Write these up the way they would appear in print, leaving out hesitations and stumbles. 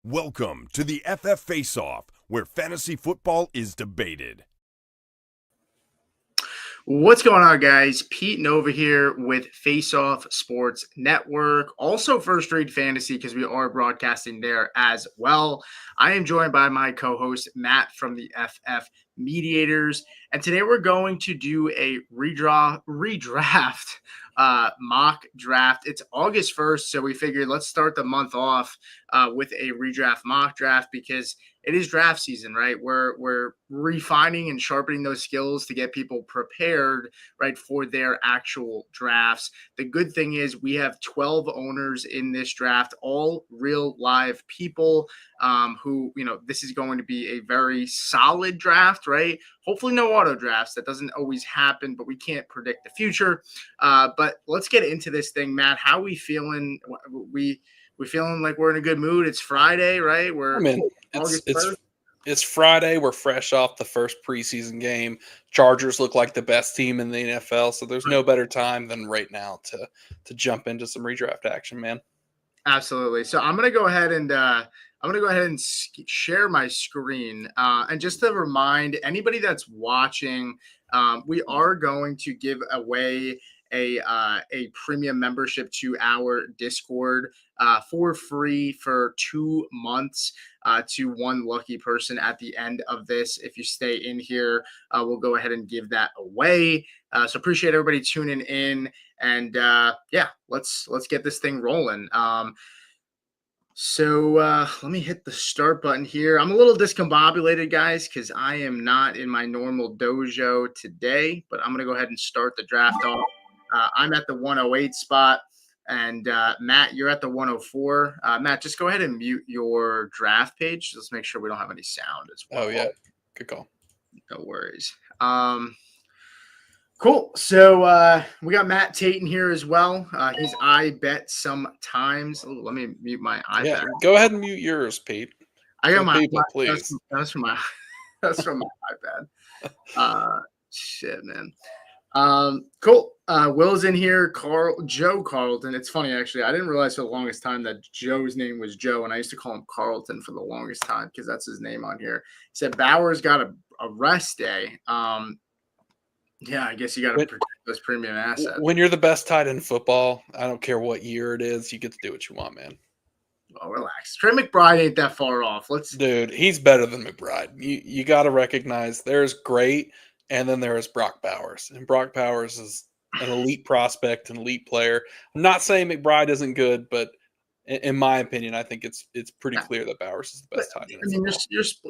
Welcome to the FF Face-Off, where fantasy football is debated. What's going on, guys? Pete Nova here with Face Off Sports Network, also First Rate Fantasy, because we are broadcasting there as well. I am joined by my co-host Matt from the FF Mediators, and today we're going to do a redraft mock draft. It's August 1st, so we figured let's start the month off with a redraft mock draft because it is draft season, right? We're refining and sharpening those skills to get people prepared, right, for their actual drafts. The good thing is we have 12 owners in this draft, all real live people who, this is going to be a very solid draft, right? Hopefully no auto drafts. That doesn't always happen, but we can't predict the future. But let's get into this thing, Matt. How we feeling? We feeling like we're in a good mood. It's Friday, right? It's Friday. We're fresh off the first preseason game. Chargers look like the best team in the NFL, so there's no better time than right now to jump into some redraft action, man. Absolutely. So I'm gonna go ahead and share my screen. And just to remind anybody that's watching, we are going to give away a premium membership to our Discord for free for 2 months to one lucky person at the end of this. If you stay in here, we'll go ahead and give that away. So appreciate everybody tuning in, and let's get this thing rolling. So let me hit the start button here. I'm a little discombobulated, guys, because I am not in my normal dojo today, but I'm going to go ahead and start the draft off. I'm at the 108 spot, and Matt, you're at the 104. Matt, just go ahead and mute your draft page. Let's make sure we don't have any sound as well. Oh, yeah. Good call. No worries. Cool. So we got Matt Tate in here as well. He's I bet sometimes. Ooh, let me mute my iPad. Yeah, go ahead and mute yours, Pete. I got my people, please. That's from my iPad. Shit, man. Cool. Will's in here. Joe Carlton. It's funny, actually. I didn't realize for the longest time that Joe's name was Joe, and I used to call him Carlton for the longest time because that's his name on here. He said Bowers got a rest day. Yeah, I guess you got to protect those premium assets. When you're the best tight end in football, I don't care what year it is, you get to do what you want, man. Oh, relax. Trey McBride ain't that far off. Dude, he's better than McBride. You got to recognize there's great, and then there is Brock Bowers. And Brock Bowers is an elite prospect, an elite player. I'm not saying McBride isn't good, but in my opinion, I think it's pretty clear that Bowers is the best tight end. I mean,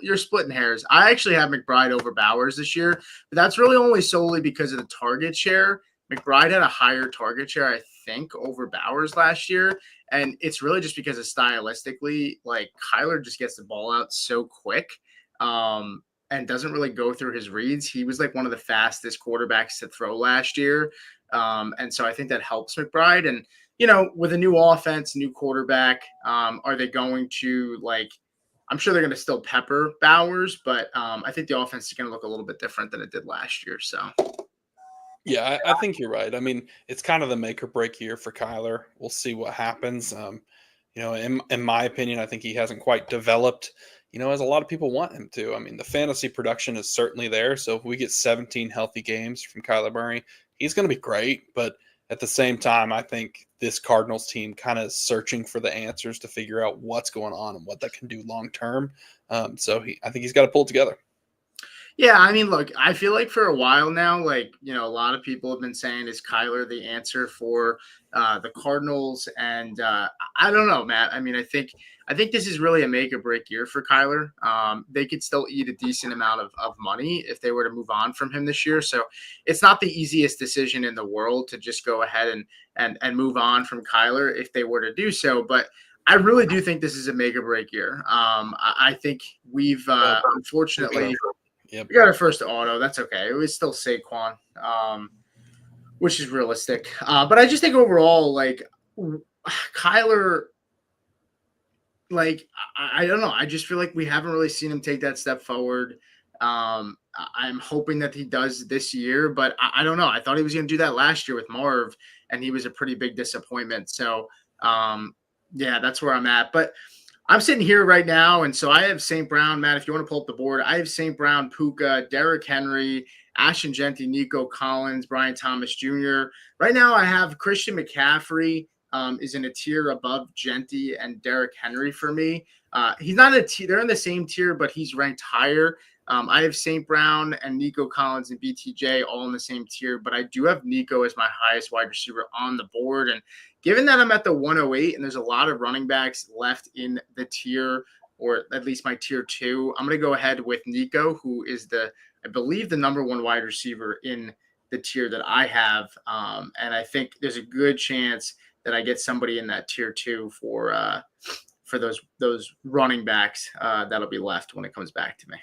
you're splitting hairs. I actually have McBride over Bowers this year, but that's really only solely because of the target share. McBride had a higher target share, I think, over Bowers last year, and it's really just because of stylistically, like Kyler just gets the ball out so quick, and doesn't really go through his reads. He was like one of the fastest quarterbacks to throw last year, and so I think that helps McBride. And with a new offense, new quarterback, are they going to I'm sure they're going to still pepper Bowers, but I think the offense is going to look a little bit different than it did last year. So, yeah, I think you're right. I mean, it's kind of the make or break year for Kyler. We'll see what happens. In my opinion, I think he hasn't quite developed, as a lot of people want him to. I mean, the fantasy production is certainly there. So if we get 17 healthy games from Kyler Murray, he's going to be great. But at the same time, I think this Cardinals team kind of searching for the answers to figure out what's going on and what that can do long term. I think he's got to pull it together. Yeah, I mean, look, I feel like for a while now, a lot of people have been saying, is Kyler the answer for the Cardinals? And I don't know, Matt. I mean, I think this is really a make or break year for Kyler. They could still eat a decent amount of money if they were to move on from him this year. So it's not the easiest decision in the world to just go ahead and move on from Kyler if they were to do so. But I really do think this is a make or break year. I think we've unfortunately – Yep. We got our first auto. That's okay. It was still Saquon, which is realistic. But I just think overall, Kyler, I don't know. I just feel like we haven't really seen him take that step forward. I'm hoping that he does this year, but I don't know. I thought he was going to do that last year with Marv, and he was a pretty big disappointment. So, that's where I'm at. But I'm sitting here right now, and so I have St. Brown, Matt. If you want to pull up the board, I have St. Brown, Puka, Derrick Henry, Ashton Genty, Nico Collins, Brian Thomas Jr. Right now, I have Christian McCaffrey is in a tier above Genty and Derrick Henry for me. He's not a tier; they're in the same tier, but he's ranked higher. I have St. Brown and Nico Collins and BTJ all in the same tier, but I do have Nico as my highest wide receiver on the board. And given that I'm at the 108 and there's a lot of running backs left in the tier, or at least my tier 2, I'm going to go ahead with Nico, who is I believe, the number 1 wide receiver in the tier that I have. And I think there's a good chance that I get somebody in that tier 2 for those running backs that'll be left when it comes back to me.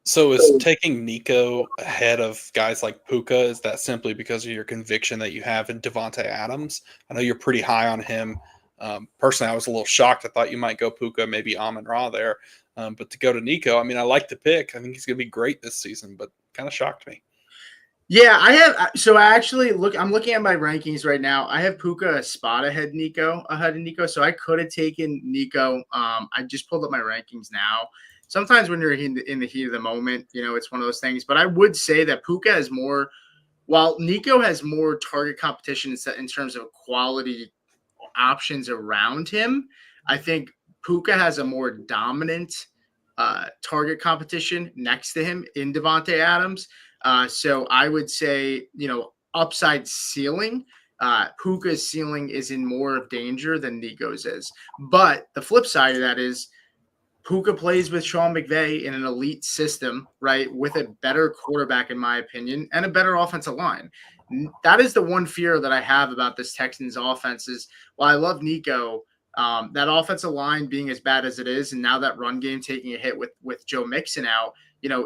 So is taking Nico ahead of guys like Puka, is that simply because of your conviction that you have in Devontae Adams? I know you're pretty high on him. Personally, I was a little shocked. I thought you might go Puka, maybe Amon-Ra there. But to go to Nico, I mean, I like the pick. I think he's going to be great this season, but kind of shocked me. Yeah, I have. So I actually I'm looking at my rankings right now. I have Puka a spot ahead of Nico. So I could have taken Nico. I just pulled up my rankings now. Sometimes when you're in the heat of the moment, it's one of those things. But I would say that Puka has more, while Nico has more target competition in terms of quality options around him. I think Puka has a more dominant target competition next to him in Devontae Adams. So I would say, upside ceiling, Puka's ceiling is in more of danger than Nico's is. But the flip side of that is Puka plays with Sean McVay in an elite system, right, with a better quarterback, in my opinion, and a better offensive line. That is the one fear that I have about this Texans offense is, while I love Nico, that offensive line being as bad as it is, and now that run game taking a hit with Joe Mixon out,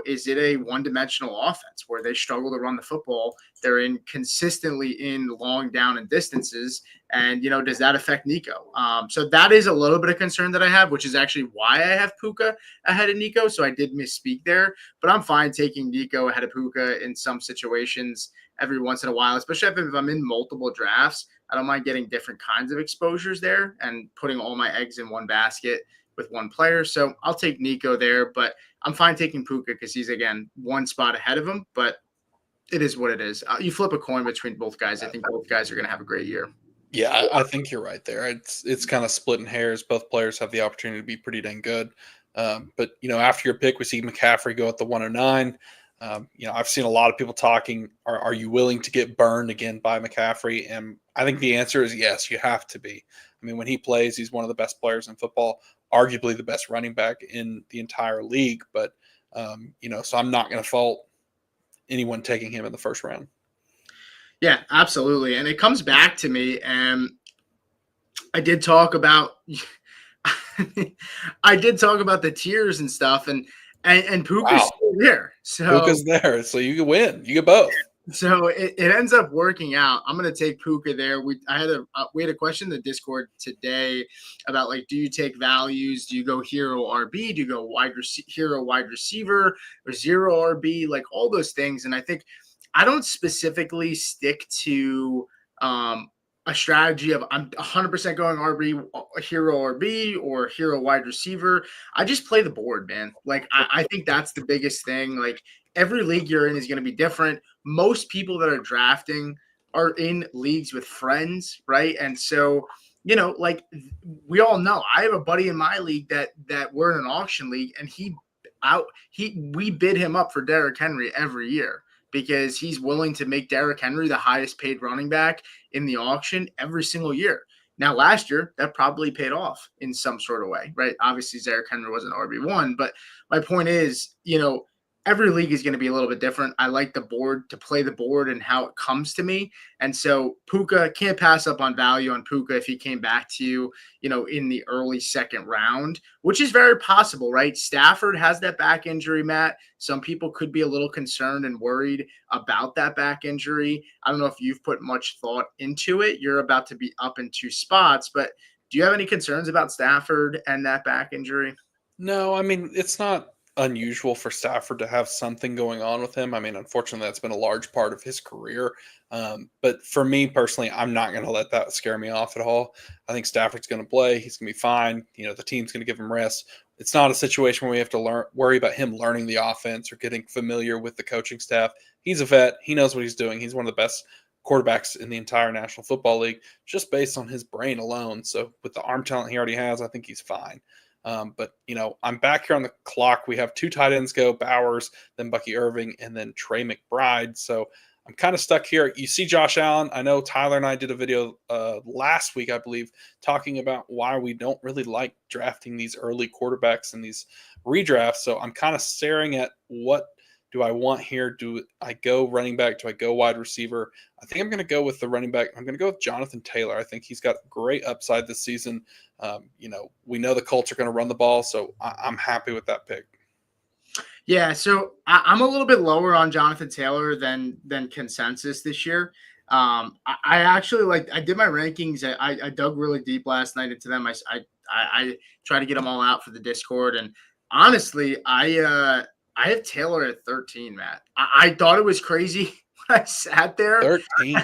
is it a one-dimensional offense where they struggle to run the football? They're consistently in long down and distances. And, does that affect Nico? So that is a little bit of concern that I have, which is actually why I have Puka ahead of Nico. So I did misspeak there, but I'm fine taking Nico ahead of Puka in some situations every once in a while, especially if I'm in multiple drafts. I don't mind getting different kinds of exposures there and putting all my eggs in one basket with one player. So I'll take Nico there, but I'm fine taking Puka because he's, again, one spot ahead of him, but it is what it is. You flip a coin between both guys. I think both guys are going to have a great year. Yeah, I think you're right there. It's kind of splitting hairs. Both players have the opportunity to be pretty dang good. But, after your pick, we see McCaffrey go at the 109. I've seen a lot of people talking, are you willing to get burned again by McCaffrey? And I think the answer is yes, you have to be. I mean, when he plays, he's one of the best players in football, arguably the best running back in the entire league. But, so I'm not going to fault anyone taking him in the first round. Yeah, absolutely. And it comes back to me, and I did talk about the tiers and stuff, and Puka's still there. So Puka's there, so you can win. You get both. So it ends up working out. I'm going to take Puka there. We had a question in the Discord today about, like, do you take values? Do you go hero RB? Do you go hero wide receiver or zero RB? Like, all those things. And I think I don't specifically stick to a strategy of I'm 100% going RB, hero RB, or hero wide receiver. I just play the board, man. Like, I think that's the biggest thing. Like, every league you're in is going to be different. Most people that are drafting are in leagues with friends, right? And so, like, we all know, I have a buddy in my league that we're in an auction league, and we bid him up for Derrick Henry every year because he's willing to make Derrick Henry the highest paid running back in the auction every single year. Now, last year, that probably paid off in some sort of way, right? Obviously, Derrick Henry wasn't RB1, but my point is, every league is going to be a little bit different. I like the board, to play the board and how it comes to me. And so Puka, can't pass up on value on Puka if he came back to you, in the early second round, which is very possible, right? Stafford has that back injury, Matt. Some people could be a little concerned and worried about that back injury. I don't know if you've put much thought into it. You're about to be up in 2 spots, but do you have any concerns about Stafford and that back injury? No, I mean, it's not unusual for Stafford to have something going on with him. I mean, unfortunately, that's been a large part of his career. But for me personally, I'm not going to let that scare me off at all. I think Stafford's going to play. He's going to be fine. You know, the team's going to give him rest. It's not a situation where we have to worry about him learning the offense or getting familiar with the coaching staff. He's a vet. He knows what he's doing. He's one of the best quarterbacks in the entire National Football League, just based on his brain alone. So with the arm talent he already has, I think he's fine. But, you know, I'm back here on the clock. We have 2 tight ends go, Bowers, then Bucky Irving, and then Trey McBride. So I'm kind of stuck here. You see Josh Allen. I know Tyler and I did a video last week, I believe, talking about why we don't really like drafting these early quarterbacks in these redrafts. So I'm kind of staring at what do I want here? Do I go running back? Do I go wide receiver? I think I'm going to go with the running back. I'm going to go with Jonathan Taylor. I think he's got great upside this season. You know, we know the Colts are going to run the ball, so I'm happy with that pick. Yeah, so I'm a little bit lower on Jonathan Taylor than consensus this year. I actually I did my rankings. I dug really deep last night into them. I tried to get them all out for the Discord, and honestly, I have Taylor at 13, Matt. I thought it was crazy when I sat there. 13.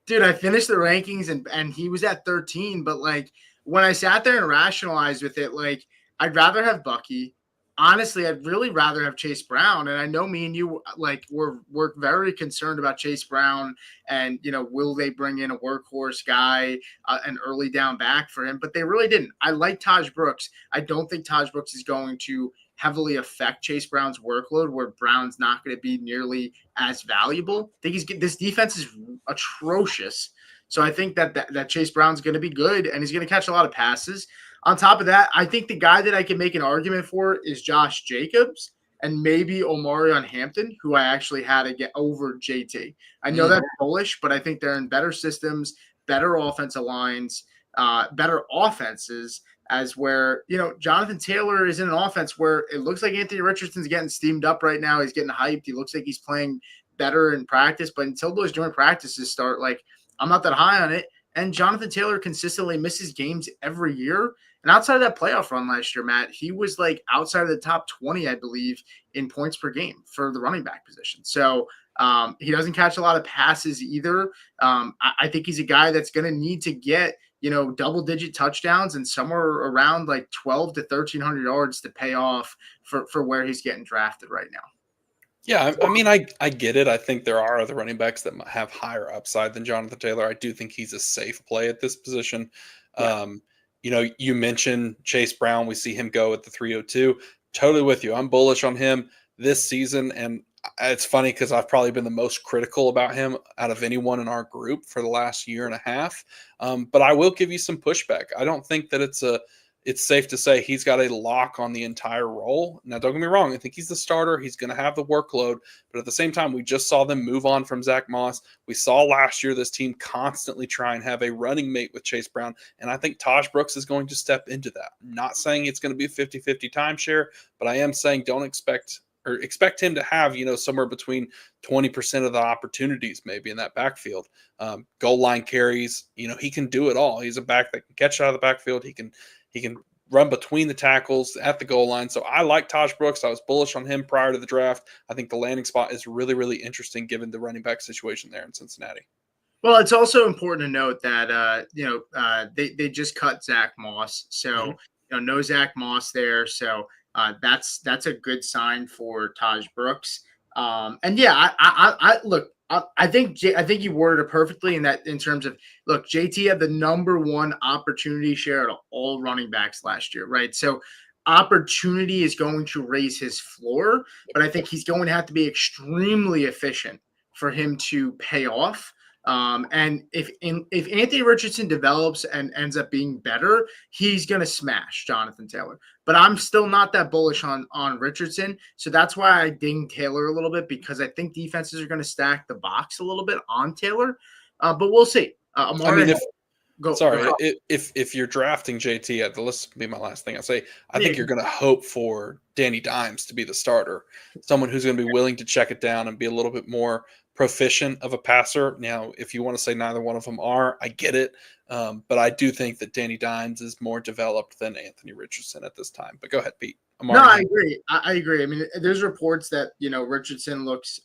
Dude, I finished the rankings and he was at 13, but like when I sat there and rationalized with it, like I'd rather have Bucky. Honestly, I'd really rather have Chase Brown. And I know me and you we're very concerned about Chase Brown and, you know, will they bring in a workhorse guy, an early down back for him? But they really didn't. I like Taj Brooks. I don't think Taj Brooks is going to heavily affect Chase Brown's workload, where Brown's not going to be nearly as valuable. I think this defense is atrocious. So I think that Chase Brown's going to be good and he's going to catch a lot of passes. On top of that, I think the guy that I can make an argument for is Josh Jacobs and maybe Omarion Hampton, who I actually had to get over JT. I know that's bullish, but I think they're in better systems, better offensive lines, better offenses, as where, you know, Jonathan Taylor is in an offense where it looks like Anthony Richardson's getting steamed up right now. He's getting hyped. He looks like he's playing better in practice, but until those joint practices start, like, I'm not that high on it. And Jonathan Taylor consistently misses games every year. And outside of that playoff run last year, Matt, he was like outside of the top 20, I believe, in points per game for the running back position. So he doesn't catch a lot of passes either. I think he's a guy that's going to need to get, you know, double-digit touchdowns and somewhere around like 12 to 1,300 yards to pay off for where he's getting drafted right now. Yeah, I mean, I get it. I think there are other running backs that have higher upside than Jonathan Taylor. I do think he's a safe play at this position. Yeah. You know, you mentioned Chase Brown. We see him go at the 302. Totally with you. I'm bullish on him this season. And it's funny because I've probably been the most critical about him out of anyone in our group for the last year and a half. But I will give you some pushback. I don't think that it's safe to say he's got a lock on the entire role. Now, don't get me wrong. I think he's the starter. He's going to have the workload. But at the same time, we just saw them move on from Zach Moss. We saw last year this team constantly try and have a running mate with Chase Brown. And I think Taj Brooks is going to step into that. I'm not saying it's going to be a 50-50 timeshare, but I am saying don't expect him to have, you know, somewhere between 20% of the opportunities maybe in that backfield. Goal line carries, you know, he can do it all. He's a back that can catch out of the backfield. He can run between the tackles at the goal line. So I like Taj Brooks. I was bullish on him prior to the draft. I think the landing spot is really, really interesting given the running back situation there in Cincinnati. Well, it's also important to note that, they just cut Zach Moss. So, you know, no Zach Moss there. So that's a good sign for Taj Brooks. And yeah, I look, I think you worded it perfectly in terms of, look, JT had the number one opportunity share of all running backs last year, right? So opportunity is going to raise his floor, but I think he's going to have to be extremely efficient for him to pay off. And if Anthony Richardson develops and ends up being better, he's going to smash Jonathan Taylor. But I'm still not that bullish on Richardson. So that's why I ding Taylor a little bit, because I think defenses are going to stack the box a little bit on Taylor. But we'll see. If you're drafting JT, this will be my last thing I say. I think you're going to hope for Danny Dimes to be the starter, someone who's going to be willing to check it down and be a little bit more proficient of a passer. Now, if you want to say neither one of them are, I get it. But I do think that Danny Dimes is more developed than Anthony Richardson at this time. But go ahead, Pete. No, Amari. I agree. I agree. I mean, there's reports that Richardson looks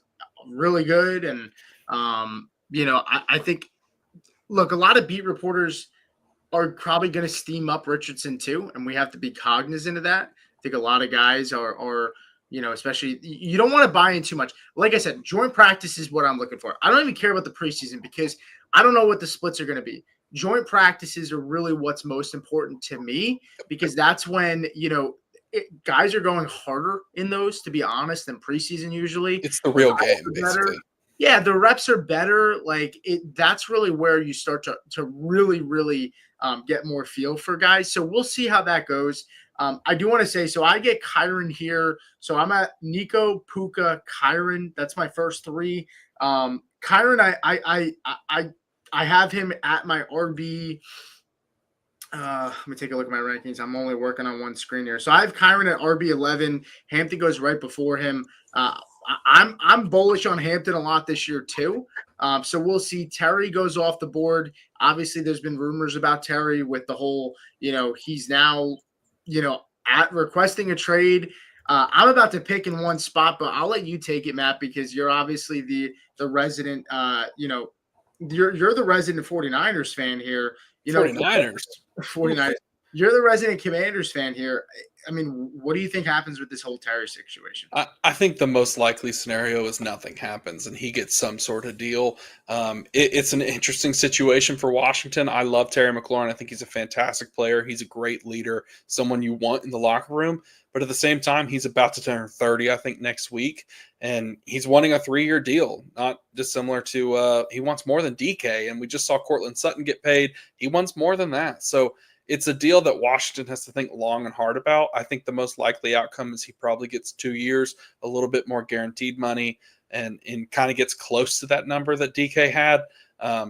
really good, and I think look, a lot of beat reporters are probably going to steam up Richardson too, and we have to be cognizant of that. I think a lot of guys are especially you don't want to buy in too much. Like I said, joint practice is what I'm looking for. I don't even care about the preseason because I don't know what the splits are going to be. Joint practices are really what's most important to me because that's when guys are going harder in those, to be honest, than preseason usually. It's the real Reps game, are better. basically. Yeah, the reps are better. Like that's really where you start to really, really get more feel for guys. So we'll see how that goes. I do want to say, so I get Kyron here. So I'm at Nico, Puka, Kyron. That's my first three. Kyron, I have him at my RB. Let me take a look at my rankings. I'm only working on one screen here. So I have Kyron at RB11. Hampton goes right before him. I'm bullish on Hampton a lot this year too. So we'll see. Terry goes off the board. Obviously, there's been rumors about Terry with the whole, he's now, at requesting a trade. I'm about to pick in one spot, but I'll let you take it, Matt, because you're obviously the resident. You're the resident 49ers fan here. 49ers. 49ers. You're the resident Commanders fan here. I mean, what do you think happens with this whole Terry situation? I think the most likely scenario is nothing happens and he gets some sort of deal. It's an interesting situation for Washington. I love Terry McLaurin. I think he's a fantastic player. He's a great leader, someone you want in the locker room. But at the same time, he's about to turn 30, I think, next week. And he's wanting a 3-year deal, not dissimilar to he wants more than DK. And we just saw Cortland Sutton get paid. He wants more than that. So it's a deal that Washington has to think long and hard about. I think the most likely outcome is he probably gets 2 years, a little bit more guaranteed money, and kind of gets close to that number that DK had.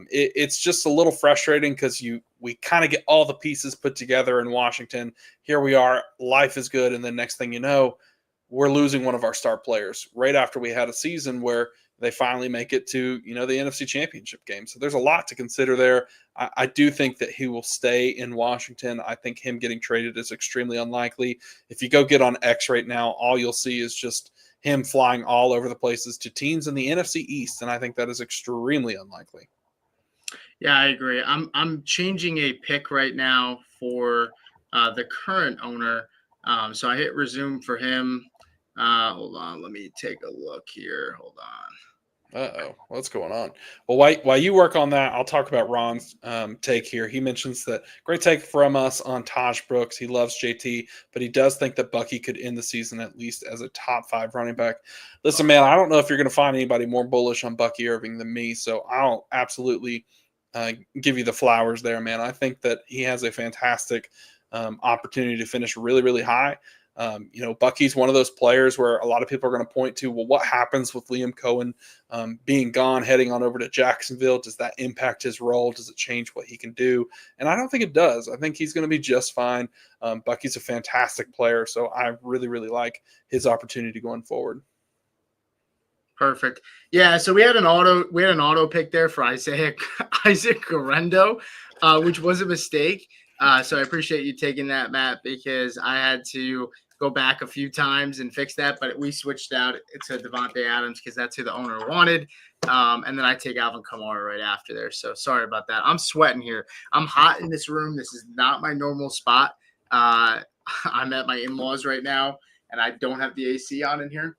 It's just a little frustrating because we kind of get all the pieces put together in Washington. Here we are, life is good, and then next thing you know, we're losing one of our star players right after we had a season where they finally make it to the NFC Championship game. So there's a lot to consider there. I do think that he will stay in Washington. I think him getting traded is extremely unlikely. If you go get on X right now, all you'll see is just him flying all over the places to teams in the NFC East, and I think that is extremely unlikely. Yeah, I agree. I'm changing a pick right now for the current owner. So I hit resume for him. Hold on, let me take a look here. Hold on. Uh-oh, what's going on? Well, while you work on that, I'll talk about Ron's take here. He mentions that great take from us on Taj Brooks. He loves JT, but he does think that Bucky could end the season at least as a top 5 running back. Listen, man, I don't know if you're going to find anybody more bullish on Bucky Irving than me, so I'll absolutely give you the flowers there, man. I think that he has a fantastic opportunity to finish really, really high. Bucky's one of those players where a lot of people are going to point to, well, what happens with Liam Cohen being gone, heading on over to Jacksonville? Does that impact his role? Does it change what he can do? And I don't think it does. I think he's going to be just fine. Bucky's a fantastic player, so I really, really like his opportunity going forward. Perfect. Yeah, so we had an auto pick there for Isaac Garendo, which was a mistake. So I appreciate you taking that, Matt, because I had to go back a few times and fix that, but we switched out to Devontae Adams because that's who the owner wanted. And then I take Alvin Kamara right after there. So sorry about that. I'm sweating here. I'm hot in this room. This is not my normal spot. I'm at my in-laws right now, and I don't have the AC on in here.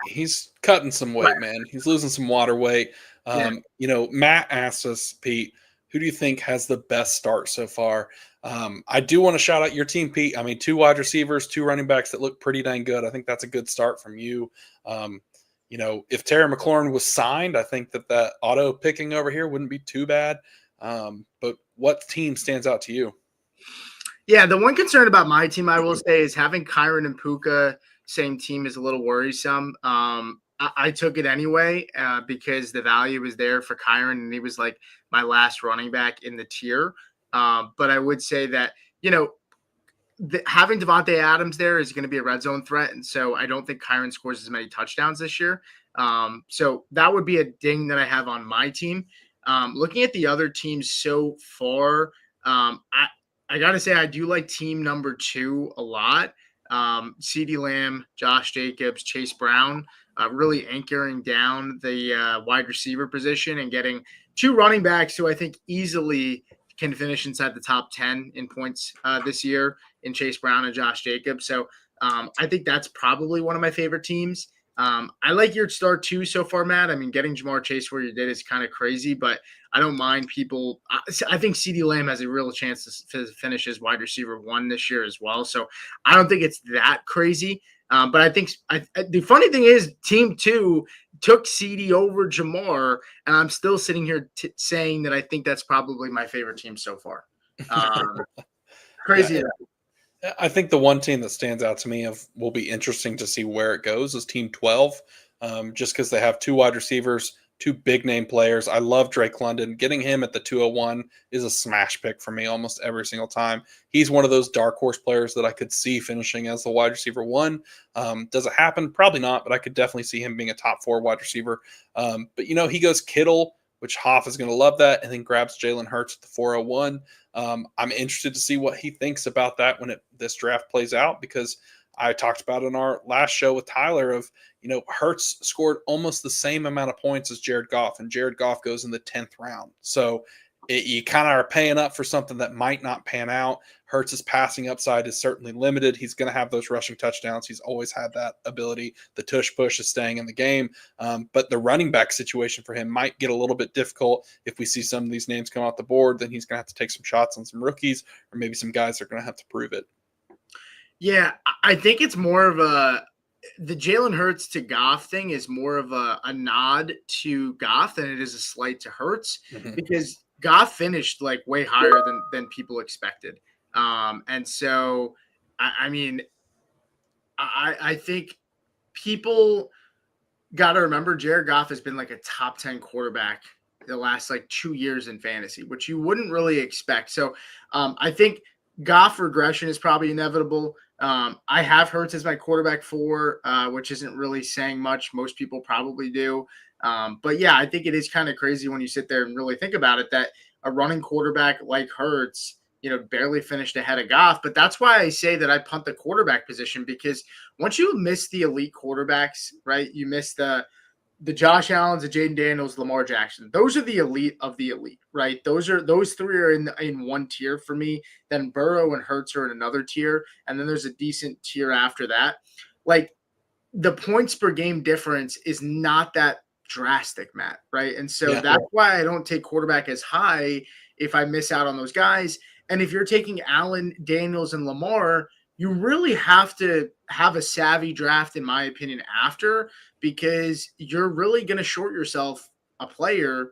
He's cutting some weight, man. He's losing some water weight. Matt asked us, Pete, who do you think has the best start so far? I do want to shout out your team, Pete. I mean, 2 wide receivers, 2 running backs that look pretty dang good. I think that's a good start from you. If Terry McLaurin was signed, I think that auto picking over here wouldn't be too bad. But what team stands out to you? Yeah, the one concern about my team, I will say, is having Kyron and Puka same team is a little worrisome. I took it anyway because the value was there for Kyron, and he was like my last running back in the tier. But I would say that, having Devontae Adams there is going to be a red zone threat. And so I don't think Kyron scores as many touchdowns this year. So that would be a ding that I have on my team. Looking at the other teams so far, I got to say, I do like team number 2 a lot. CeeDee Lamb, Josh Jacobs, Chase Brown, really anchoring down the wide receiver position and getting 2 running backs who I think easily can finish inside the top 10 in points this year in Chase Brown and Josh Jacobs. So I think that's probably one of my favorite teams. I like your start too so far, Matt. I mean, getting Jamar Chase where you did is kind of crazy, but I don't mind people. I think CeeDee Lamb has a real chance to finish as wide receiver 1 this year as well. So I don't think it's that crazy. But I think the funny thing is, team 2 took CeeDee over Jamar, and I'm still sitting here saying that I think that's probably my favorite team so far. Crazy. Yeah, I think the one team that stands out to me will be interesting to see where it goes is Team 12, just because they have 2 wide receivers, 2 big name players. I love Drake London. Getting him at the 201 is a smash pick for me almost every single time. He's one of those dark horse players that I could see finishing as the wide receiver 1. Does it happen? Probably not, but I could definitely see him being a top 4 wide receiver. But, he goes Kittle, which Hoff is going to love that, and then grabs Jalen Hurts at the 401. I'm interested to see what he thinks about that when this draft plays out, because I talked about in our last show with Tyler of, Hurts scored almost the same amount of points as Jared Goff, and Jared Goff goes in the 10th round. So you kind of are paying up for something that might not pan out. Hurts' passing upside is certainly limited. He's going to have those rushing touchdowns. He's always had that ability. The tush push is staying in the game. But the running back situation for him might get a little bit difficult. If we see some of these names come off the board, then he's going to have to take some shots on some rookies, or maybe some guys that are going to have to prove it. Yeah, I think it's more of the Jalen Hurts to Goff thing is more of a nod to Goff than it is a slight to Hurts, because Goff finished like way higher than people expected. And so, I mean, I think people got to remember Jared Goff has been like a top 10 quarterback the last like 2 years in fantasy, which you wouldn't really expect. So I think Goff regression is probably inevitable. I have Hurts as my quarterback 4, which isn't really saying much. Most people probably do. But yeah, I think it is kind of crazy when you sit there and really think about it, that a running quarterback like Hurts, barely finished ahead of Goff. But that's why I say that I punt the quarterback position, because once you miss the elite quarterbacks, right, you miss the Josh Allens, the Jaden Daniels, Lamar Jackson. Those are the elite of the elite, right? Those 3 are in one tier for me. Then Burrow and Hurts are in another tier, and then there's a decent tier after that. Like, the points per game difference is not that drastic, Matt, right? And so that's why I don't take quarterback as high if I miss out on those guys. And if you're taking Allen, Daniels, and Lamar, you really have to have a savvy draft, in my opinion, after, because you're really going to short yourself a player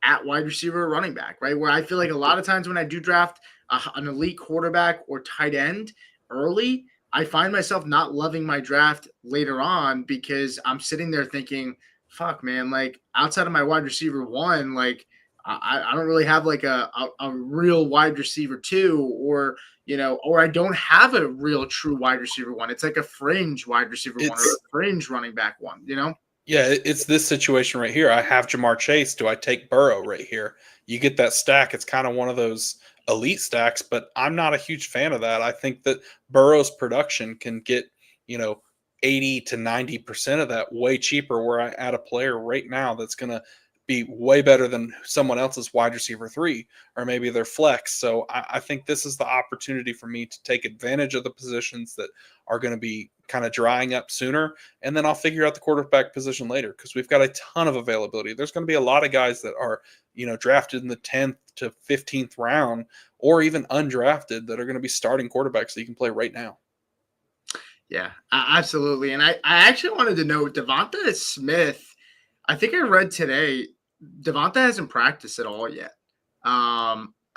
at wide receiver or running back, right? Where I feel like a lot of times when I do draft an elite quarterback or tight end early, I find myself not loving my draft later on, because I'm sitting there thinking, fuck, man, like outside of my wide receiver 1, like I don't really have like a real wide receiver 2, or I don't have a real true wide receiver 1. It's like a fringe wide receiver 1 or a fringe running back 1, Yeah, it's this situation right here. I have Jamar Chase. Do I take Burrow right here? You get that stack. It's kind of one of those elite stacks, but I'm not a huge fan of that. I think that Burrow's production can get, 80 to 90% of that way cheaper, where I add a player right now that's going to be way better than someone else's wide receiver 3, or maybe their flex. So I think this is the opportunity for me to take advantage of the positions that are going to be kind of drying up sooner. And then I'll figure out the quarterback position later, because we've got a ton of availability. There's going to be a lot of guys that are, drafted in the 10th to 15th round, or even undrafted, that are going to be starting quarterbacks that you can play right now. Yeah, absolutely. And I actually wanted to know, Devonta Smith, I think I read today, Devonta hasn't practiced at all yet,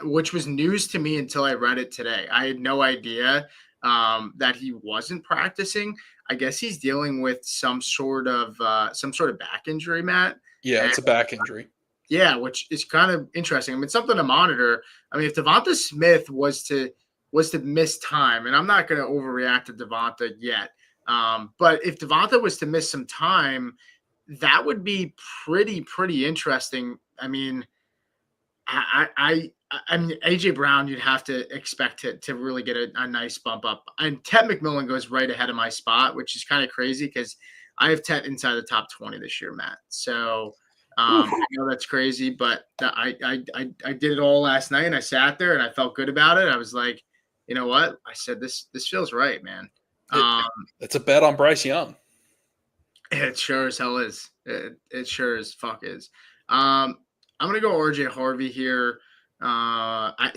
which was news to me until I read it today. I had no idea that he wasn't practicing. I guess he's dealing with some sort of back injury, Matt. Yeah, it's a back injury. Yeah, which is kind of interesting. I mean, it's something to monitor. I mean, if Devonta Smith was to miss time, and I'm not going to overreact to Devonta yet, but if Devonta was to miss some time, that would be pretty interesting. I mean, I mean, AJ Brown, you'd have to expect to really get a nice bump up. And Ted McMillan goes right ahead of my spot, which is kind of crazy because I have Ted inside the top 20 this year, Matt. So I know that's crazy, but I did it all last night and I sat there and I felt good about it. I was like, you know what? I said this feels right, man. It's a bet on Bryce Young. It sure as hell is. It sure as fuck is. I'm gonna go RJ Harvey here.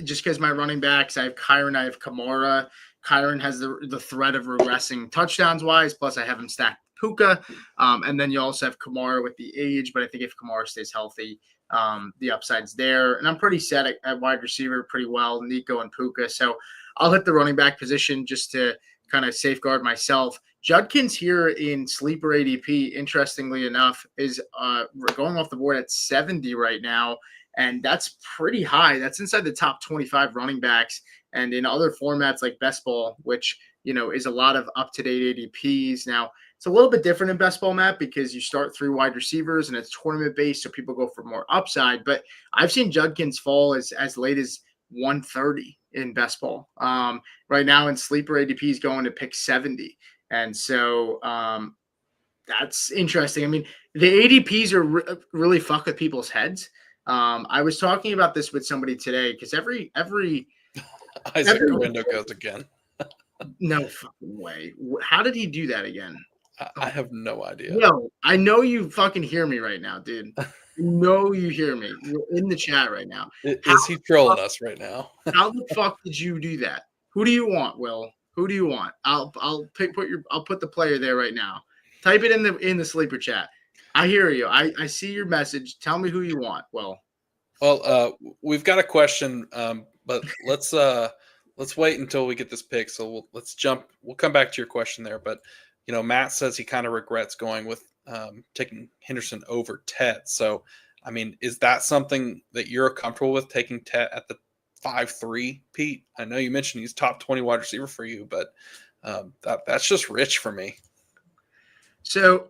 Just because my running backs, I have Kyron, I have Kamara. Kyron has the threat of regressing touchdowns wise. Plus, I have him stacked with Puka. And then you also have Kamara with the age. But I think if Kamara stays healthy, the upside's there. And I'm pretty set at wide receiver pretty well, Nico and Puka. So I'll hit the running back position just to kind of safeguard myself. Judkins here in sleeper ADP, interestingly enough, is going off the board at 70 right now. And that's pretty high. That's inside the top 25 running backs. And in other formats like Best Ball, which, is a lot of up-to-date ADPs. Now, it's a little bit different in Best Ball, Matt, because you start 3 wide receivers and it's tournament-based, so people go for more upside. But I've seen Judkins fall as late as 130 in Best Ball. Right now in sleeper ADP, he's going to pick 70. And so that's interesting. I mean, the ADPs are really fuck with people's heads. I was talking about this with somebody today because every Isaac Guerrero goes again. No fucking way. How did he do that again? I have no idea. No, I know you fucking hear me right now, dude. No, you hear me. You're in the chat right now. Is he trolling us right now? How the fuck did you do that? Who do you want, Will? Who do you want? I'll put the player there right now. Type it in the sleeper chat. I hear you. I see your message. Tell me who you want, Will. Well, we've got a question, but let's wait until we get this pick. So let's jump. We'll come back to your question there. But Matt says he kind of regrets going with taking Henderson over Tet. So, I mean, is that something that you're comfortable with, taking Tet at the 5-3, Pete? I know you mentioned he's top 20 wide receiver for you, but that's just rich for me. So,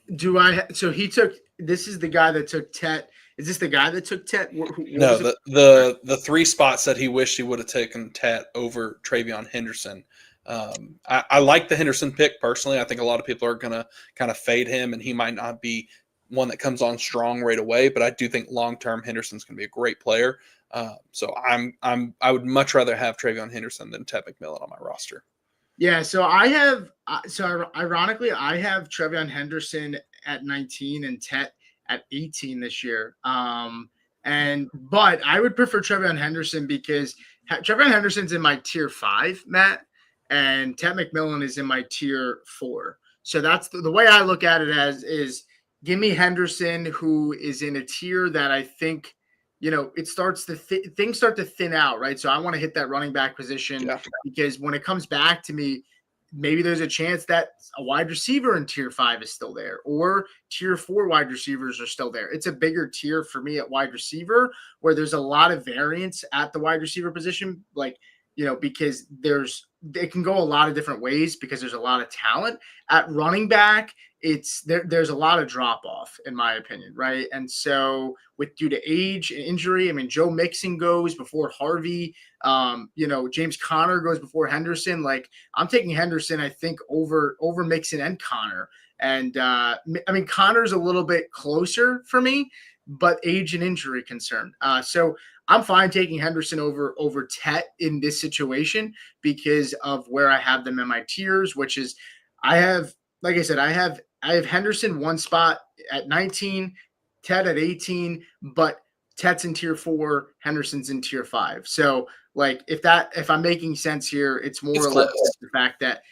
this is the guy that took Tet. Is this the guy that took Tet? No, the 3 spots said he wished he would have taken Tet over Travion Henderson. I like the Henderson pick personally. I think a lot of people are going to kind of fade him, and he might not be one that comes on strong right away. But I do think long-term Henderson's going to be a great player. So I would much rather have Travion Henderson than Ted McMillan on my roster. Yeah. So ironically, I have Travion Henderson at 19 and Tet at 18 this year. But I would prefer Travion Henderson because Travion Henderson's in my tier 5, Matt. And Ted McMillan is in my tier 4. So that's the way I look at it is give me Henderson, who is in a tier that I think, it starts to things start to thin out, right? So I want to hit that running back position because when it comes back to me, maybe there's a chance that a wide receiver in tier 5 is still there or tier 4 wide receivers are still there. It's a bigger tier for me at wide receiver where there's a lot of variance at the wide receiver position. Because it can go a lot of different ways because there's a lot of talent at running back. There's a lot of drop off in my opinion. Right. And so due to age and injury, I mean, Joe Mixon goes before Harvey, James Conner goes before Henderson. Like I'm taking Henderson, I think over Mixon and Conner. And Conner's a little bit closer for me, but age and injury concern. So I'm fine taking Henderson over Tet in this situation because of where I have them in my tiers, which is I have Henderson one spot at 19, Tet at 18, but Tet's in tier 4, Henderson's in tier 5. So if I'm making sense here, it's more or less the fact that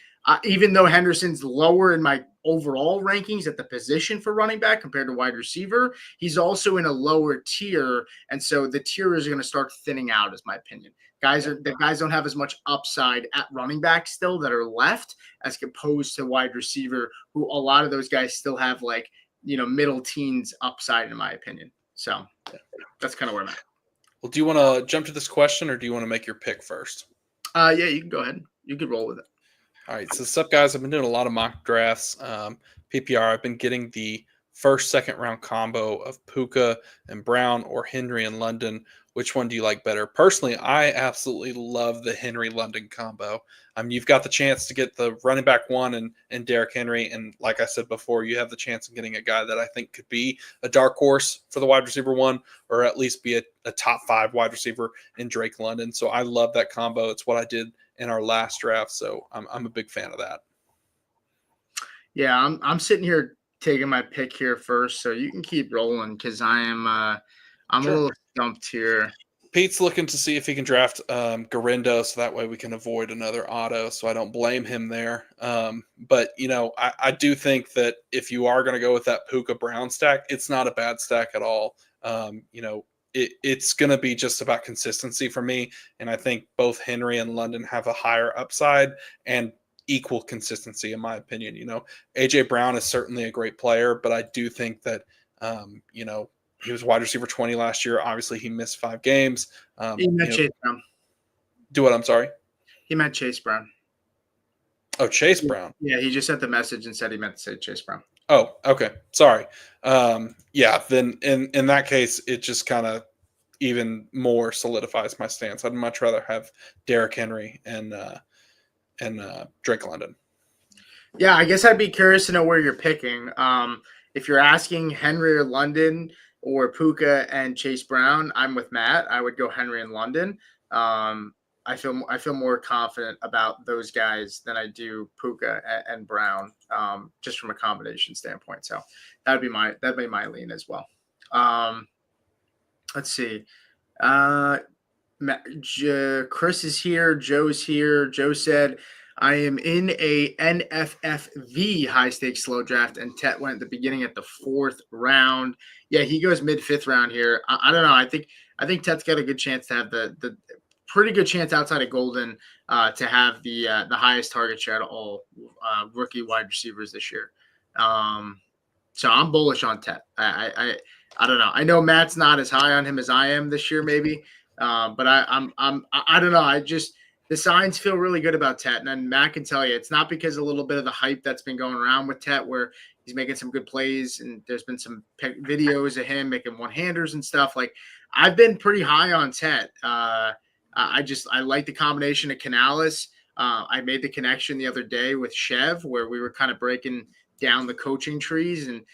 even though Henderson's lower in my overall rankings at the position for running back compared to wide receiver, he's also in a lower tier. And so the tier is going to start thinning out, is my opinion. The guys don't have as much upside at running back still that are left as opposed to wide receiver, who a lot of those guys still have middle teens upside, in my opinion. So that's kind of where I'm at. Well, do you want to jump to this question or do you want to make your pick first? Yeah, you can go ahead. You could roll with it. All right, so what's up, guys? I've been doing a lot of mock drafts. PPR, I've been getting the first, second round combo of Puka and Brown or Henry and London which one do you like better? Personally, I absolutely love the Henry London combo. You've got the chance to get the running back one and Derrick Henry, and like I said before, you have the chance of getting a guy that I think could be a dark horse for the wide receiver one, or at least be a top 5 wide receiver in Drake London. So I love that combo. It's what I did in our last draft, so I'm a big fan of that. Yeah, I'm sitting here taking my pick here first, so you can keep rolling because I'm a Sure. little stumped here. Pete's looking to see if he can draft Garindo, so that way we can avoid another auto. So I don't blame him there. But I do think that if you are going to go with that Puka Brown stack, it's not a bad stack at all. It's going to be just about consistency for me, and I think both Henry and London have a higher upside and equal consistency, in my opinion. AJ Brown is certainly a great player, but I do think that he was wide receiver 20 last year. Obviously, he missed 5 games. He meant Chase Brown. Do what? I'm sorry. He meant Chase Brown. Oh, Chase Brown. Yeah, he just sent the message and said he meant to say Chase Brown. Oh, okay. Sorry. Yeah, then in that case, it just kind of even more solidifies my stance. I'd much rather have Derrick Henry and Drake London. Yeah, I guess I'd be curious to know where you're picking. If you're asking Henry or London or Puka and Chase Brown, I'm with Matt. I would go Henry and London. I feel more confident about those guys than I do Puka and Brown, just from a combination standpoint. So that'd be my lean as well. Let's see. Chris is here. Joe's here. Joe said, I am in a NFFV high stakes slow draft, and Tet went at the beginning at the 4th round. Yeah, he goes mid 5th round here. I don't know. I think Tet's got a good chance to have the pretty good chance outside of Golden to have the highest target share to all rookie wide receivers this year. So I'm bullish on Tet. I don't know. I know Matt's not as high on him as I am this year, maybe. But I don't know. The signs feel really good about Tet, and then Matt can tell you it's not because a little bit of the hype that's been going around with Tet, where he's making some good plays, and there's been some videos of him making one-handers and stuff. Like, I've been pretty high on Tet. I like the combination of Canales. I made the connection the other day with Chev, where we were kind of breaking down the coaching trees, and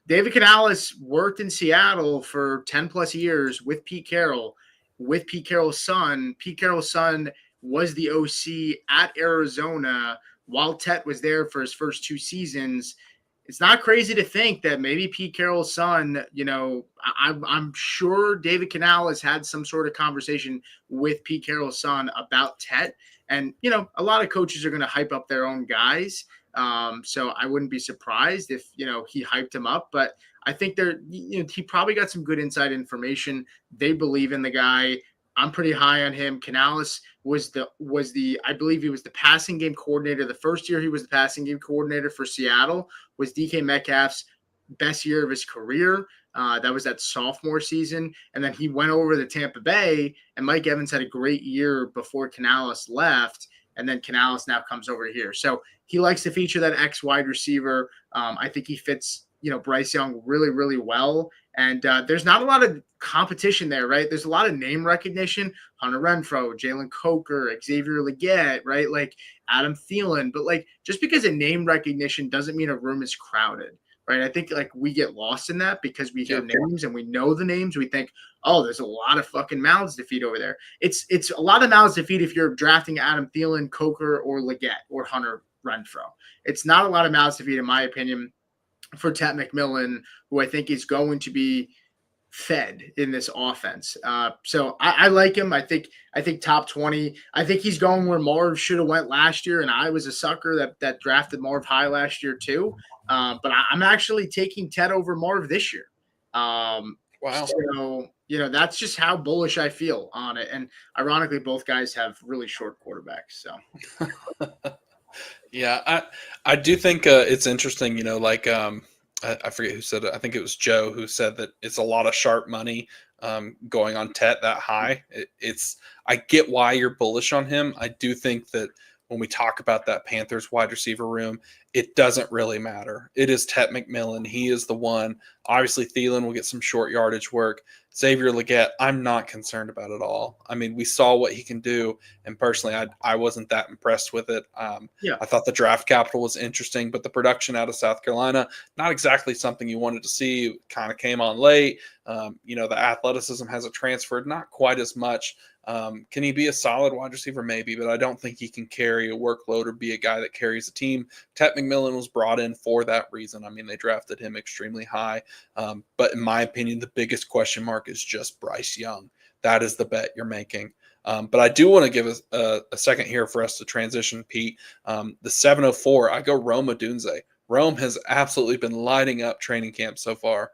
David Canales worked in Seattle for 10 plus years with Pete Carroll, with Pete Carroll's son. Pete Carroll's son was the OC at Arizona while Tet was there for his first 2 seasons. It's not crazy to think that maybe Pete Carroll's son, I'm sure David Canales had some sort of conversation with Pete Carroll's son about Tet. And, a lot of coaches are going to hype up their own guys. So I wouldn't be surprised if, he hyped him up. But I think he probably got some good inside information. They believe in the guy. I'm pretty high on him. Canales was I believe he was the passing game coordinator. The first year he was the passing game coordinator for Seattle was DK Metcalf's best year of his career. That was that sophomore season. And then he went over to Tampa Bay, and Mike Evans had a great year before Canales left. And then Canales now comes over here. So he likes to feature that X wide receiver. I think he fits, Bryce Young really, really well. And there's not a lot of competition there, right? There's a lot of name recognition. Hunter Renfrow, Jalen Coker, Xavier Legette, right? Like Adam Thielen. But just because of name recognition doesn't mean a room is crowded, right? I think we get lost in that because we hear names and we know the names. We think, oh, there's a lot of fucking mouths to feed over there. It's a lot of mouths to feed if you're drafting Adam Thielen, Coker, or Legette, or Hunter Renfrow. It's not a lot of mouths to feed, in my opinion, for Tet McMillan, who I think is going to be fed in this offense. So I like him. I think top 20. I think he's going where Marv should have went last year, and I was a sucker that drafted Marv high last year too. But I'm actually taking Tet over Marv this year. Wow. So, that's just how bullish I feel on it. And ironically, both guys have really short quarterbacks. So yeah, I do think it's interesting, I forget who said it. I think it was Joe who said that it's a lot of sharp money going on Tet that high. I get why you're bullish on him. I do think that when we talk about that Panthers wide receiver room, it doesn't really matter. It is Tet McMillan. He is the one. Obviously, Thielen will get some short yardage work. Xavier Legette, I'm not concerned about at all. I mean, we saw what he can do, and personally, I wasn't that impressed with it. Yeah. I thought the draft capital was interesting, but the production out of South Carolina, not exactly something you wanted to see. Kind of came on late. The athleticism hasn't transferred, not quite as much. Can he be a solid wide receiver? Maybe, but I don't think he can carry a workload or be a guy that carries a team. Tet McMillan was brought in for that reason. I mean, they drafted him extremely high. But in my opinion, the biggest question mark is just Bryce Young. That is the bet you're making. But I do want to give a second here for us to transition, Pete. The 704, I go Rome Odunze. Rome has absolutely been lighting up training camp so far.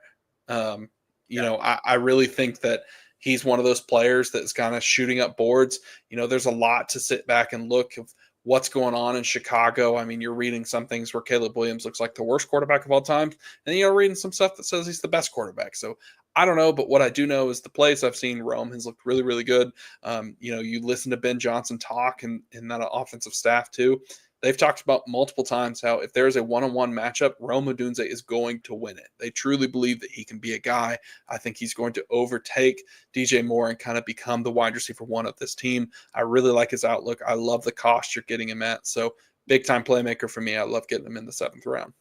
I really think that he's one of those players that's kind of shooting up boards. There's a lot to sit back and look of what's going on in Chicago. I mean, you're reading some things where Caleb Williams looks like the worst quarterback of all time, and you're reading some stuff that says he's the best quarterback. So I don't know, but what I do know is the plays I've seen, Rome has looked really, really good. You listen to Ben Johnson talk and that offensive staff too. They've talked about multiple times how if there's a one-on-one matchup, Rome Odunze is going to win it. They truly believe that he can be a guy. I think he's going to overtake DJ Moore and kind of become the wide receiver one of this team. I really like his outlook. I love the cost you're getting him at. So big-time playmaker for me. I love getting him in the 7th round.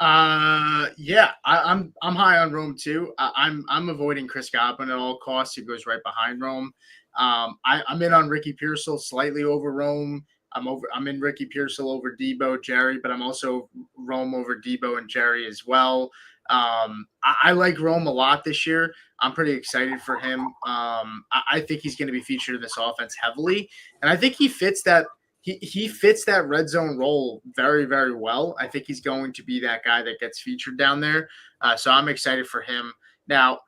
I'm high on Rome too. I'm avoiding Chris Godwin at all costs. He goes right behind Rome. I'm in on Ricky Pearsall slightly over Rome. I'm in Ricky Pearsall over Debo, Jerry, but I'm also Rome over Debo and Jerry as well. I like Rome a lot this year. I'm pretty excited for him. I think he's going to be featured in this offense heavily, and I think he fits that. He fits that red zone role very, very well. I think he's going to be that guy that gets featured down there. So I'm excited for him. Now,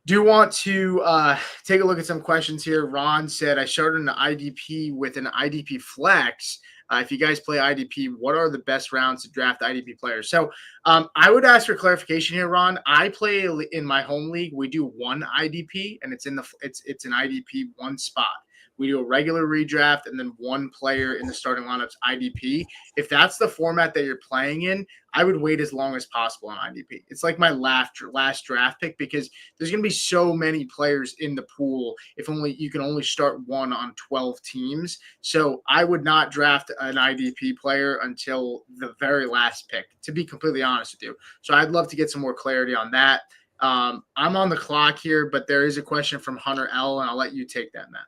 do want to take a look at some questions here. Ron said, I started an IDP with an IDP flex. If you guys play IDP, what are the best rounds to draft IDP players? So I would ask for clarification here, Ron. I play in my home league. We do one IDP, and it's an IDP one spot. We do a regular redraft and then one player in the starting lineups IDP. If that's the format that you're playing in, I would wait as long as possible on IDP. It's like my last draft pick because there's going to be so many players in the pool. If only you can only start one on 12 teams. So I would not draft an IDP player until the very last pick, to be completely honest with you. So I'd love to get some more clarity on that. I'm on the clock here, but there is a question from Hunter L, and I'll let you take that, Matt.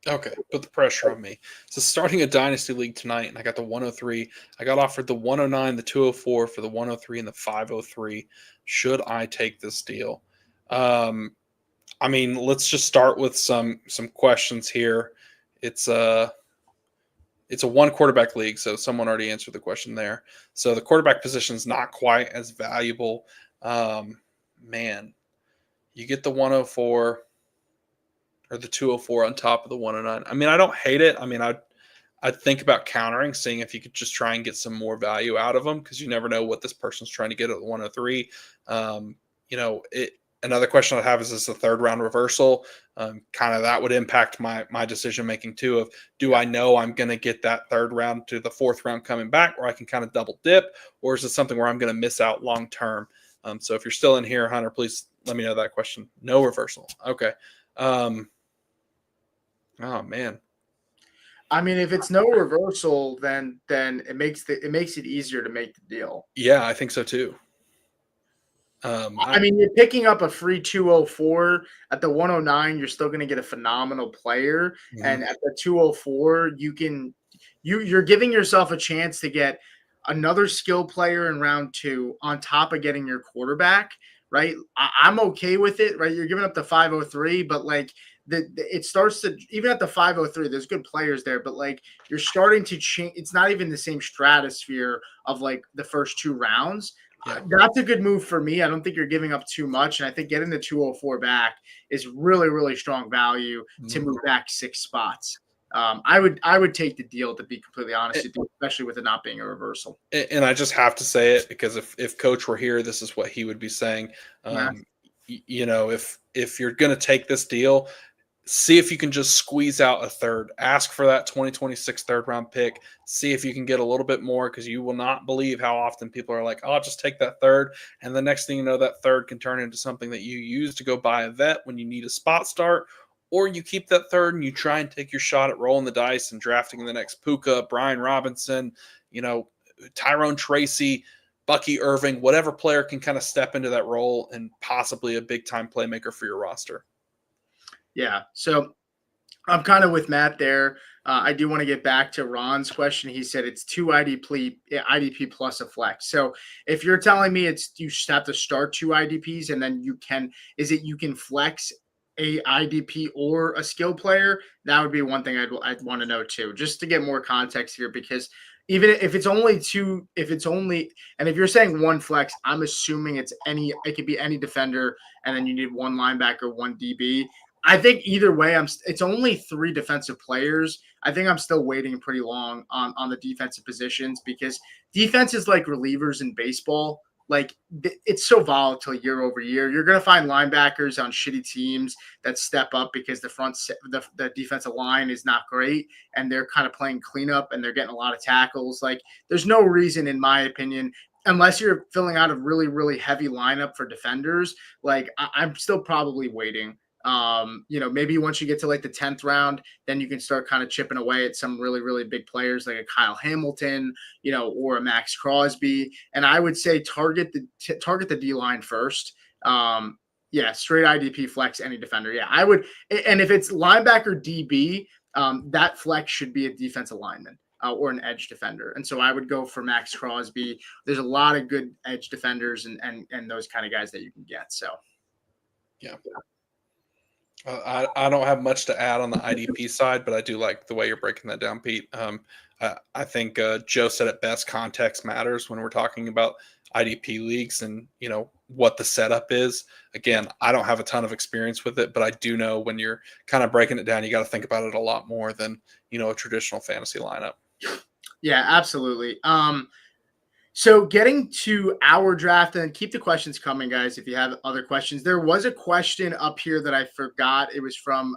Okay, put the pressure on me. So starting a dynasty league tonight, and I got the 103. I got offered the 109, the 204 for the 103 and the 503. Should I take this deal? Let's just start with some questions here. It's a one quarterback league, so someone already answered the question there. So the quarterback position is not quite as valuable. You get the 104. Or the 204 on top of the 109. I mean, I don't hate it. I mean, I'd think about countering, seeing if you could just try and get some more value out of them because you never know what this person's trying to get at the 103. Another question I have is this a 3rd round reversal? Kind of that would impact my decision making too. Of do I know I'm going to get that 3rd round to the 4th round coming back, where I can kind of double dip, or is it something where I'm going to miss out long term? So if you're still in here, Hunter, please let me know that question. No reversal. Okay. Oh man. I mean, if it's no reversal, then it makes it easier to make the deal. Yeah, I think so too. You're picking up a free 204 at the 109. You're still going to get a phenomenal player, and at the 204, you're giving yourself a chance to get another skill player in round 2 on top of getting your quarterback. Right? I'm okay with it. Right? You're giving up the 503, but like. It starts to even at the 503, there's good players there, but like you're starting to change. It's not even the same stratosphere of like the first 2 rounds. Yeah. That's a good move for me. I don't think you're giving up too much. And I think getting the 204 back is really, really strong value to move back 6 spots. I would take the deal, to be completely honest with you, especially with it not being a reversal. And I just have to say it because if Coach were here, this is what he would be saying. If you're going to take this deal, see if you can just squeeze out a third. Ask for that 2026 third round pick. See if you can get a little bit more, because you will not believe how often people are like, oh, I'll just take that third. And the next thing you know, that third can turn into something that you use to go buy a vet when you need a spot start. Or you keep that third and you try and take your shot at rolling the dice and drafting the next Puka, Brian Robinson, Tyrone Tracy, Bucky Irving, whatever player can kind of step into that role and possibly a big time playmaker for your roster. Yeah. So I'm kind of with Matt there. I do want to get back to Ron's question. He said it's 2 IDP plus a flex. So if you're telling me you just have to start 2 IDPs and then you can flex a IDP or a skill player? That would be one thing I'd want to know too, just to get more context here, because even if it's only two, and if you're saying one flex, I'm assuming it could be any defender, and then you need one linebacker, one DB. I think either way, it's only 3 defensive players. I think I'm still waiting pretty long on the defensive positions, because defense is like relievers in baseball. Like, it's so volatile year over year. You're going to find linebackers on shitty teams that step up because the defensive line is not great, and they're kind of playing cleanup and they're getting a lot of tackles. Like, there's no reason, in my opinion, unless you're filling out a really, really heavy lineup for defenders. Like, I'm still probably waiting. Maybe once you get to like the 10th round, then you can start kind of chipping away at some really, really big players like a Kyle Hamilton, or a Max Crosby. And I would say target the D line first. Straight IDP flex any defender. Yeah, I would. And if it's linebacker DB, that flex should be a defensive lineman. Or an edge defender. And so I would go for Max Crosby. There's a lot of good edge defenders and those kind of guys that you can get. So, yeah. I don't have much to add on the IDP side, but I do like the way you're breaking that down, Pete. I think Joe said it best. Context matters when we're talking about IDP leagues and, what the setup is. Again, I don't have a ton of experience with it, but I do know when you're kind of breaking it down, you got to think about it a lot more than, a traditional fantasy lineup. Yeah, absolutely. So getting to our draft, and keep the questions coming, guys, if you have other questions. There was a question up here that I forgot. It was from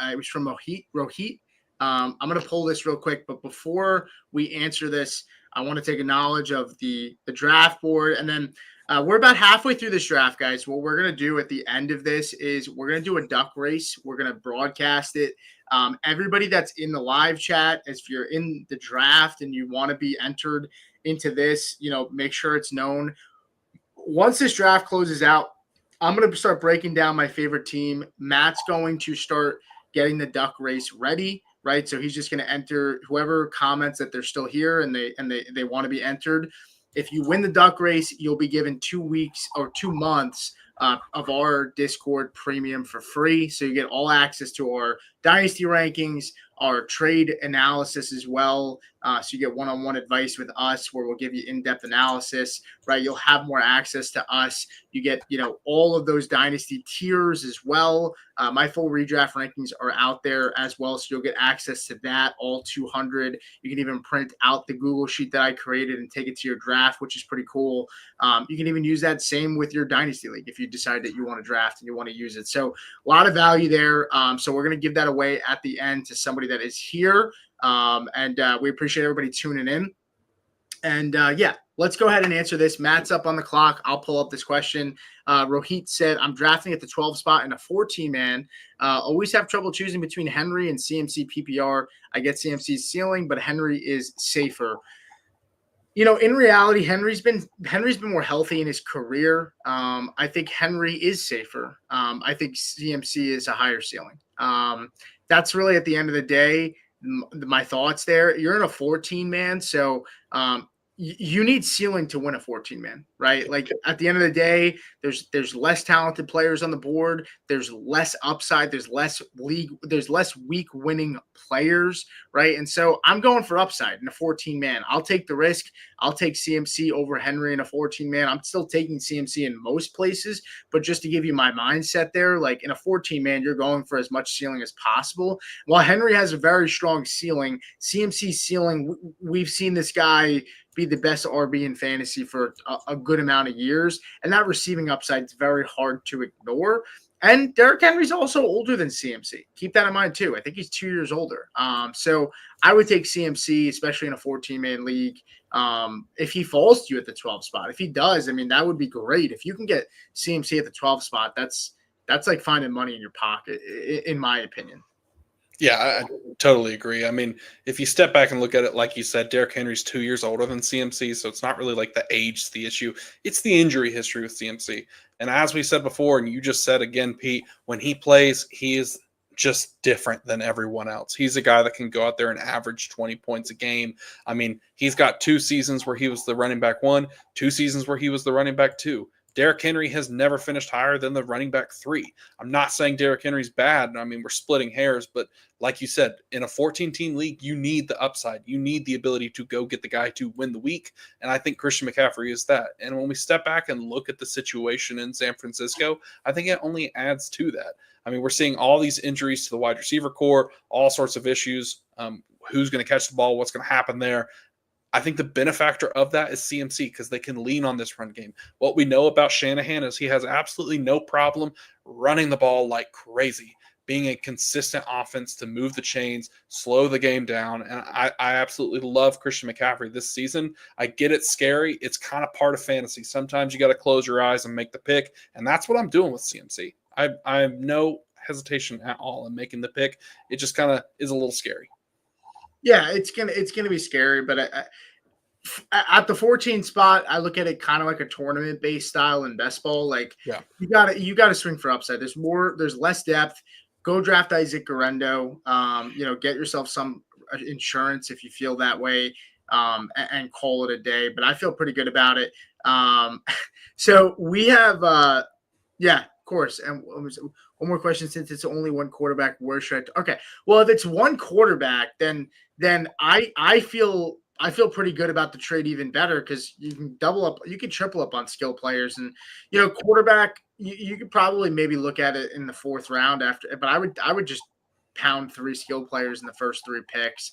Rohit. I'm going to pull this real quick, but before we answer this, I want to take a knowledge of the draft board. And then we're about halfway through this draft, guys. What we're going to do at the end of this is we're going to do a duck race. We're going to broadcast it. Everybody that's in the live chat, if you're in the draft and you want to be entered into this, make sure it's known. Once this draft closes out, I'm going to start breaking down my favorite team. Matt's going to start getting the duck race ready, right? So he's just going to enter whoever comments that they're still here and they want to be entered. If you win the duck race, you'll be given 2 weeks or 2 months of our Discord premium for free. So you get all access to our dynasty rankings, our trade analysis as well. So you get one-on-one advice with us where we'll give you in-depth analysis, right? You'll have more access to us. You get, all of those dynasty tiers as well. My full redraft rankings are out there as well. So you'll get access to that, all 200. You can even print out the Google sheet that I created and take it to your draft, which is pretty cool. You can even use that same with your dynasty league if you decide that you want to draft and you want to use it. So a lot of value there. So we're going to give that away at the end to somebody that is here. And we appreciate everybody tuning in. And let's go ahead and answer this. Matt's up on the clock. I'll pull up this question. Rohit said, I'm drafting at the 12 spot in a 14-man. Always have trouble choosing between Henry and CMC PPR. I get CMC's ceiling, but Henry is safer. In reality, Henry's been more healthy in his career. I think Henry is safer. I think CMC is a higher ceiling. That's really at the end of the day my thoughts there. You're in a 14-man, so you need ceiling to win a 14-man, right? Like at the end of the day, there's less talented players on the board. There's less upside. There's less weak winning players, right? And so I'm going for upside in a 14-man. I'll take the risk. I'll take CMC over Henry in a 14-man. I'm still taking CMC in most places, but just to give you my mindset there, like in a 14-man, you're going for as much ceiling as possible. While Henry has a very strong ceiling, CMC's ceiling, we've seen this guy be the best RB in fantasy for a good amount of years. And that receiving upside is very hard to ignore. And Derrick Henry's also older than CMC. Keep that in mind too. I think he's 2 years older. So I would take CMC, especially in a 14-man league. If he falls to you at the 12 spot, if he does, I mean, that would be great. If you can get CMC at the 12 spot, that's like finding money in your pocket, in my opinion. Yeah, I totally agree. I mean, if you step back and look at it, like you said, Derrick Henry's 2 years older than CMC, so it's not really like the age the issue. It's the injury history with CMC. And as we said before, and you just said again, Pete, when he plays, he is just different than everyone else. He's a guy that can go out there and average 20 points a game. I mean, he's got 2 seasons where he was the running back 1, 2 seasons where he was the running back 2. Derrick Henry has never finished higher than the running back 3. I'm not saying Derrick Henry's bad. I mean, we're splitting hairs, but like you said, in a 14-team league, you need the upside. You need the ability to go get the guy to win the week, and I think Christian McCaffrey is that. And when we step back and look at the situation in San Francisco, I think it only adds to that. I mean, we're seeing all these injuries to the wide receiver core, all sorts of issues. Who's going to catch the ball? What's going to happen there? I think the benefactor of that is CMC because they can lean on this run game. What we know about Shanahan is he has absolutely no problem running the ball like crazy, being a consistent offense to move the chains, slow the game down. And I absolutely love Christian McCaffrey this season. I get it's scary. It's kind of part of fantasy. Sometimes you got to close your eyes and make the pick. And that's what I'm doing with CMC. I have no hesitation at all in making the pick. It just kind of is a little scary. Yeah, it's gonna be scary, but at the 14 spot, I look at it kind of like a tournament based style in best ball. Like, yeah, you got to swing for upside. There's less depth. Go draft Isaac Guerrero. Get yourself some insurance if you feel that way, and call it a day. But I feel pretty good about it. So we have, yeah, of course. And one more question, since it's only one quarterback, where should okay. Well, if it's one quarterback, then I feel pretty good about the trade even better because you can double up, you can triple up on skill players, and quarterback you could probably maybe look at it in the 4th round after, but I would just pound 3 skill players in the first 3 picks,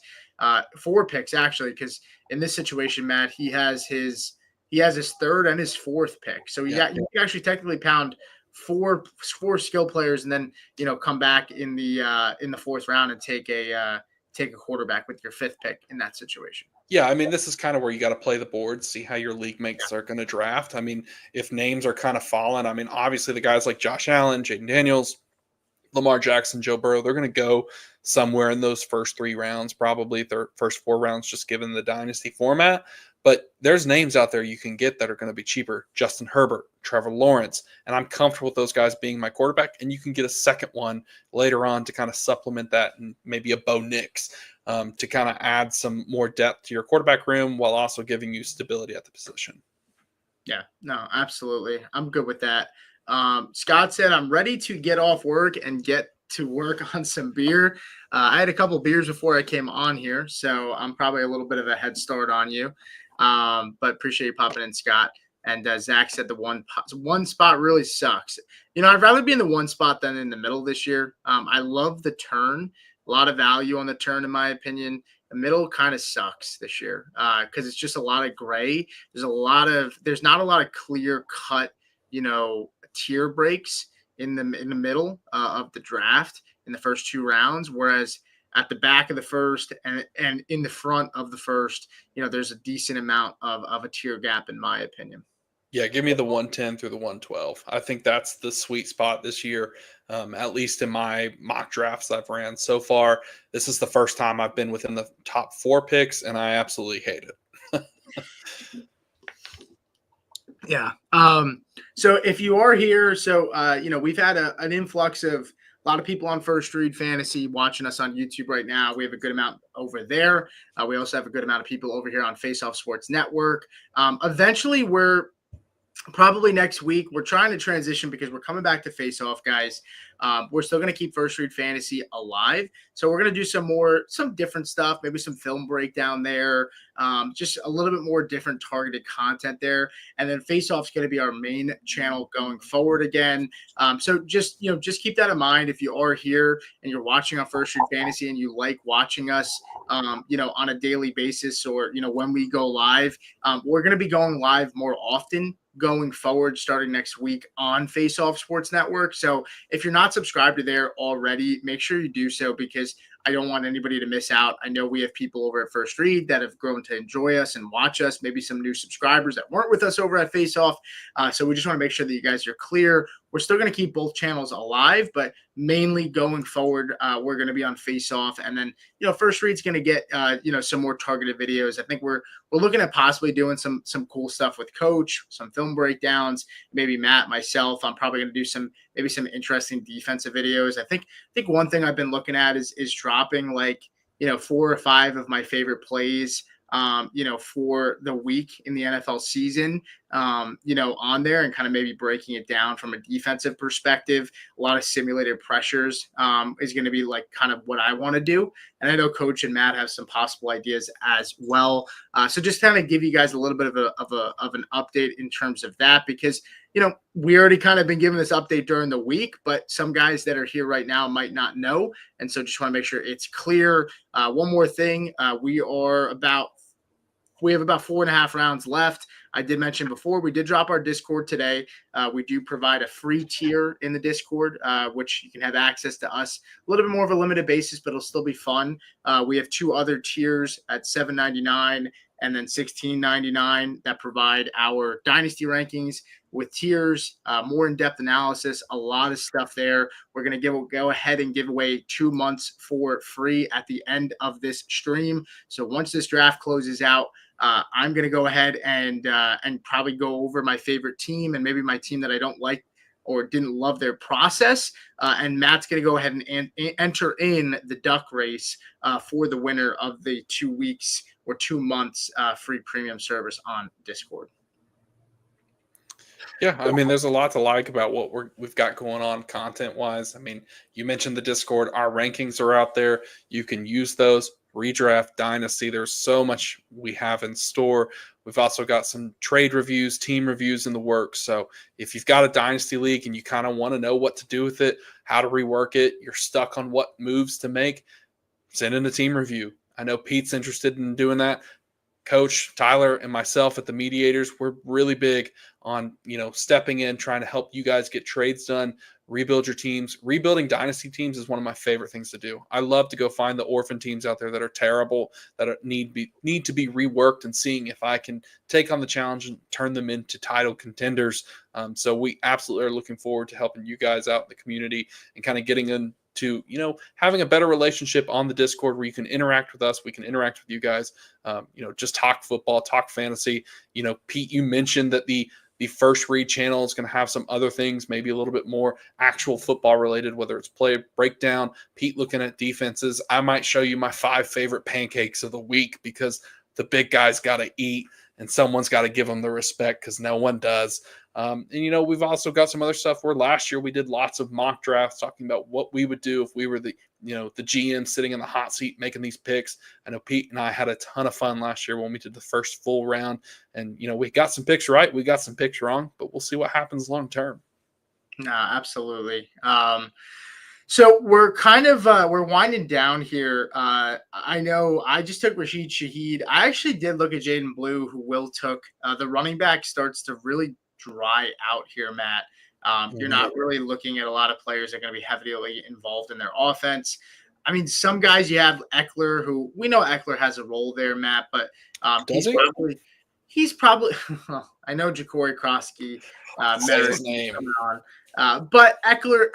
4 picks actually, because in this situation, Matt, he has his 3rd and his 4th pick, so you can actually technically pound four skill players and then come back in the 4th round and take a quarterback with your 5th pick in that situation. Yeah, I mean, this is kind of where you got to play the board, see how your league mates are going to draft. I mean, if names are kind of falling, I mean, obviously the guys like Josh Allen, Jaden Daniels, Lamar Jackson, Joe Burrow, they're going to go somewhere in those first 3 rounds, probably their first 4 rounds, just given the dynasty format. But there's names out there you can get that are going to be cheaper. Justin Herbert, Trevor Lawrence, and I'm comfortable with those guys being my quarterback. And you can get a second one later on to kind of supplement that, and maybe a Bo Nix to kind of add some more depth to your quarterback room while also giving you stability at the position. Yeah, no, absolutely. I'm good with that. Scott said, I'm ready to get off work and get to work on some beer. I had a couple beers before I came on here, so I'm probably a little bit of a head start on you. But appreciate you popping in, Scott. And Zach said the one spot really sucks. I'd rather be in the 1 spot than in the middle this year. I love the turn. A lot of value on the turn, in my opinion. The middle kind of sucks this year because it's just a lot of gray. There's not a lot of clear cut, tier breaks in the middle of the draft in the first 2 rounds, whereas at the back of the first and in the front of the first, there's a decent amount of a tier gap, in my opinion. Yeah, give me the 110 through the 112. I think that's the sweet spot this year, at least in my mock drafts I've ran so far. This is the first time I've been within the top 4 picks, and I absolutely hate it. Yeah. So if you are here, we've had an influx of a lot of people on First Read Fantasy watching us on YouTube right now. We have a good amount over there. We also have a good amount of people over here on Face Off Sports Network. Eventually, probably next week, we're trying to transition because we're coming back to Face Off, guys. We're still going to keep First Read Fantasy alive. So we're going to do some different stuff, maybe some film breakdown there, just a little bit more different targeted content there. And then Face Off's going to be our main channel going forward again. So just keep that in mind if you are here and you're watching on First Read Fantasy and you like watching us, on a daily basis, or, when we go live. We're going to be going live more often going forward starting next week on Face Off Sports Network. So if you're not subscribed to there already, make sure you do so, because I don't want anybody to miss out. I know we have people over at First Read that have grown to enjoy us and watch us, maybe some new subscribers that weren't with us over at Face Off. So we just want to make sure that you guys are clear. We're still going to keep both channels alive, but mainly going forward, we're going to be on Face Off. And then, First Read's going to get, some more targeted videos. I think we're looking at possibly doing some cool stuff with Coach, some film breakdowns, maybe Matt, myself. I'm probably going to do maybe some interesting defensive videos. I think one thing I've been looking at is dropping 4 or 5 of my favorite plays, for the week in the NFL season, on there, and kind of maybe breaking it down from a defensive perspective. A lot of simulated pressures is going to be kind of what I want to do. And I know Coach and Matt have some possible ideas as well. So just kind of give you guys a little bit of an update in terms of that, because we already kind of been given this update during the week, but some guys that are here right now might not know. And so just want to make sure it's clear. One more thing. We have about 4.5 rounds left. I did mention before, we did drop our Discord today. We do provide a free tier in the Discord, which you can have access to us a little bit more of a limited basis, but it'll still be fun. We have 2 other tiers at $7.99 and then $16.99 that provide our dynasty rankings with tiers, more in-depth analysis, a lot of stuff there. We're going to go ahead and give away 2 months for free at the end of this stream. So once this draft closes out, I'm going to go ahead and probably go over my favorite team and maybe my team that I don't like or didn't love their process. And Matt's going to go ahead and enter in the duck race for the winner of the 2 weeks or 2 months free premium service on Discord. Yeah, I mean, there's a lot to like about what we've got going on content-wise. I mean, you mentioned the Discord. Our rankings are out there. You can use those. Redraft, Dynasty. There's so much we have in store. We've also got some trade reviews, team reviews in the works. So if you've got a Dynasty league and you kind of want to know what to do with it, how to rework it, you're stuck on what moves to make, send in a team review. I know Pete's interested in doing that. Coach, Tyler, and myself at the Mediators, we're really big on, stepping in, trying to help you guys get trades done, rebuild your teams. Rebuilding dynasty teams is one of my favorite things to do. I love to go find the orphan teams out there that are terrible, that need to be reworked, and seeing if I can take on the challenge and turn them into title contenders. So we absolutely are looking forward to helping you guys out in the community and kind of getting into, having a better relationship on the Discord where you can interact with us. We can interact with you guys, just talk football, talk fantasy. Pete, you mentioned that the First Read channel is going to have some other things, maybe a little bit more actual football related, whether it's play breakdown, Pete looking at defenses. I might show you my 5 favorite pancakes of the week, because the big guys got to eat and someone's got to give them the respect, because no one does. And we've also got some other stuff where last year we did lots of mock drafts talking about what we would do if we were the GM sitting in the hot seat making these picks. I know Pete and I had a ton of fun last year when we did the first full round, and we got some picks right, we got some picks wrong, but we'll see what happens long term. No, absolutely. So we're kind of we're winding down here. I know I just took Rashid Shaheed. I actually did look at Jaden Blue, who Will took. The running back starts to really dry out here, Matt. You're not really looking at a lot of players that are going to be heavily involved in their offense. I mean, some guys, you have Eckler, who we know Eckler has a role there, Matt, but he's probably I know Ja'Cory Krosky his name. But Eckler